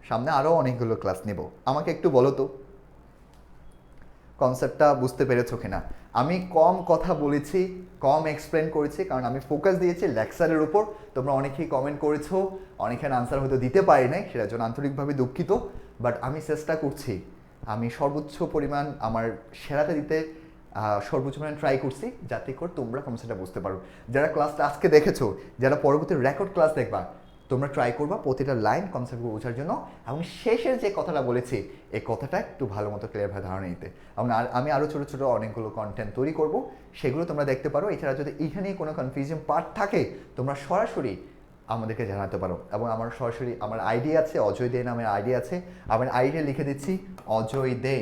S1: সামনে আরও অনেকগুলো ক্লাস নেব। আমাকে একটু বলো তো কনসেপ্টটা বুঝতে পেরেছো কিনা। আমি কম কথা বলেছি, কম এক্সপ্লেন করেছি, কারণ আমি ফোকাস দিয়েছি লেকচারের উপর। তোমরা অনেকেই কমেন্ট করেছো, অনেকের আনসার হয়তো দিতে পারি নাই, সেটার জন্য আন্তরিকভাবে দুঃখিত। বাট আমি চেষ্টা করছি, আমি সর্বোচ্চ পরিমাণ আমার সেরাতে দিতে সর্বোচ্চ পরিমাণ ট্রাই করছি, যাতে করে তোমরা কনসেপ্টটা বুঝতে পারো। যারা ক্লাসটা আজকে দেখেছো, যারা পরবর্তী রেকর্ড ক্লাস দেখবা, তোমরা ট্রাই করবা প্রতিটা লাইন কনসেপ্টগুলো বোঝার জন্য, এবং শেষের যে কথাটা বলেছি এই কথাটা একটু ভালো মতো ক্লিয়ারভাবে ধারণা নিতে। এবং আমি আরও ছোটো ছোটো অনেকগুলো কন্টেন্ট তৈরি করব, সেগুলো তোমরা দেখতে পারো। এছাড়া যদি এখানেই কোনো কনফিউশন পার্ট থাকে, তোমরা সরাসরি আমাদেরকে জানাতে পারো। এবং আমার সরাসরি আমার আইডি আছে, অজয় দে নামের আইডি আছে, আমার আইডি লিখে দিচ্ছি অজয় দে,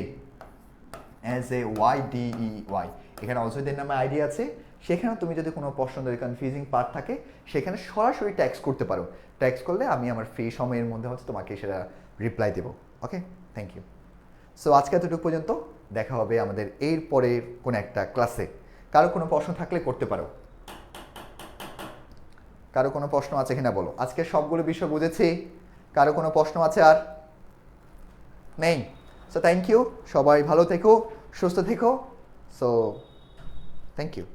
S1: AJYDEY। এখানে অজয় দের নামে আইডি আছে, সেখানে তুমি যদি কোনো প্রশ্ন যদি কনফিউজিং পার্ট থাকে, সেখানে সরাসরি ট্যাক্স করতে পারো। ট্যাক্স করলে আমি আমার ফ্রি সময়ের মধ্যে হচ্ছে তোমাকে সেটা রিপ্লাই দেবো। ওকে, থ্যাংক ইউ। সো আজকে এতটুকু পর্যন্ত, দেখা হবে আমাদের এর পরের কোনো একটা ক্লাসে। কারো কোনো প্রশ্ন থাকলে করতে পারো। কারো কোনো প্রশ্ন আছে কিনা বলো। আজকে সবগুলো বিষয় বুঝেছি, কারো কোনো প্রশ্ন আছে আর নেই? সো থ্যাংক ইউ, সবাই ভালো থেকো, সুস্থ থেকো। So thank you.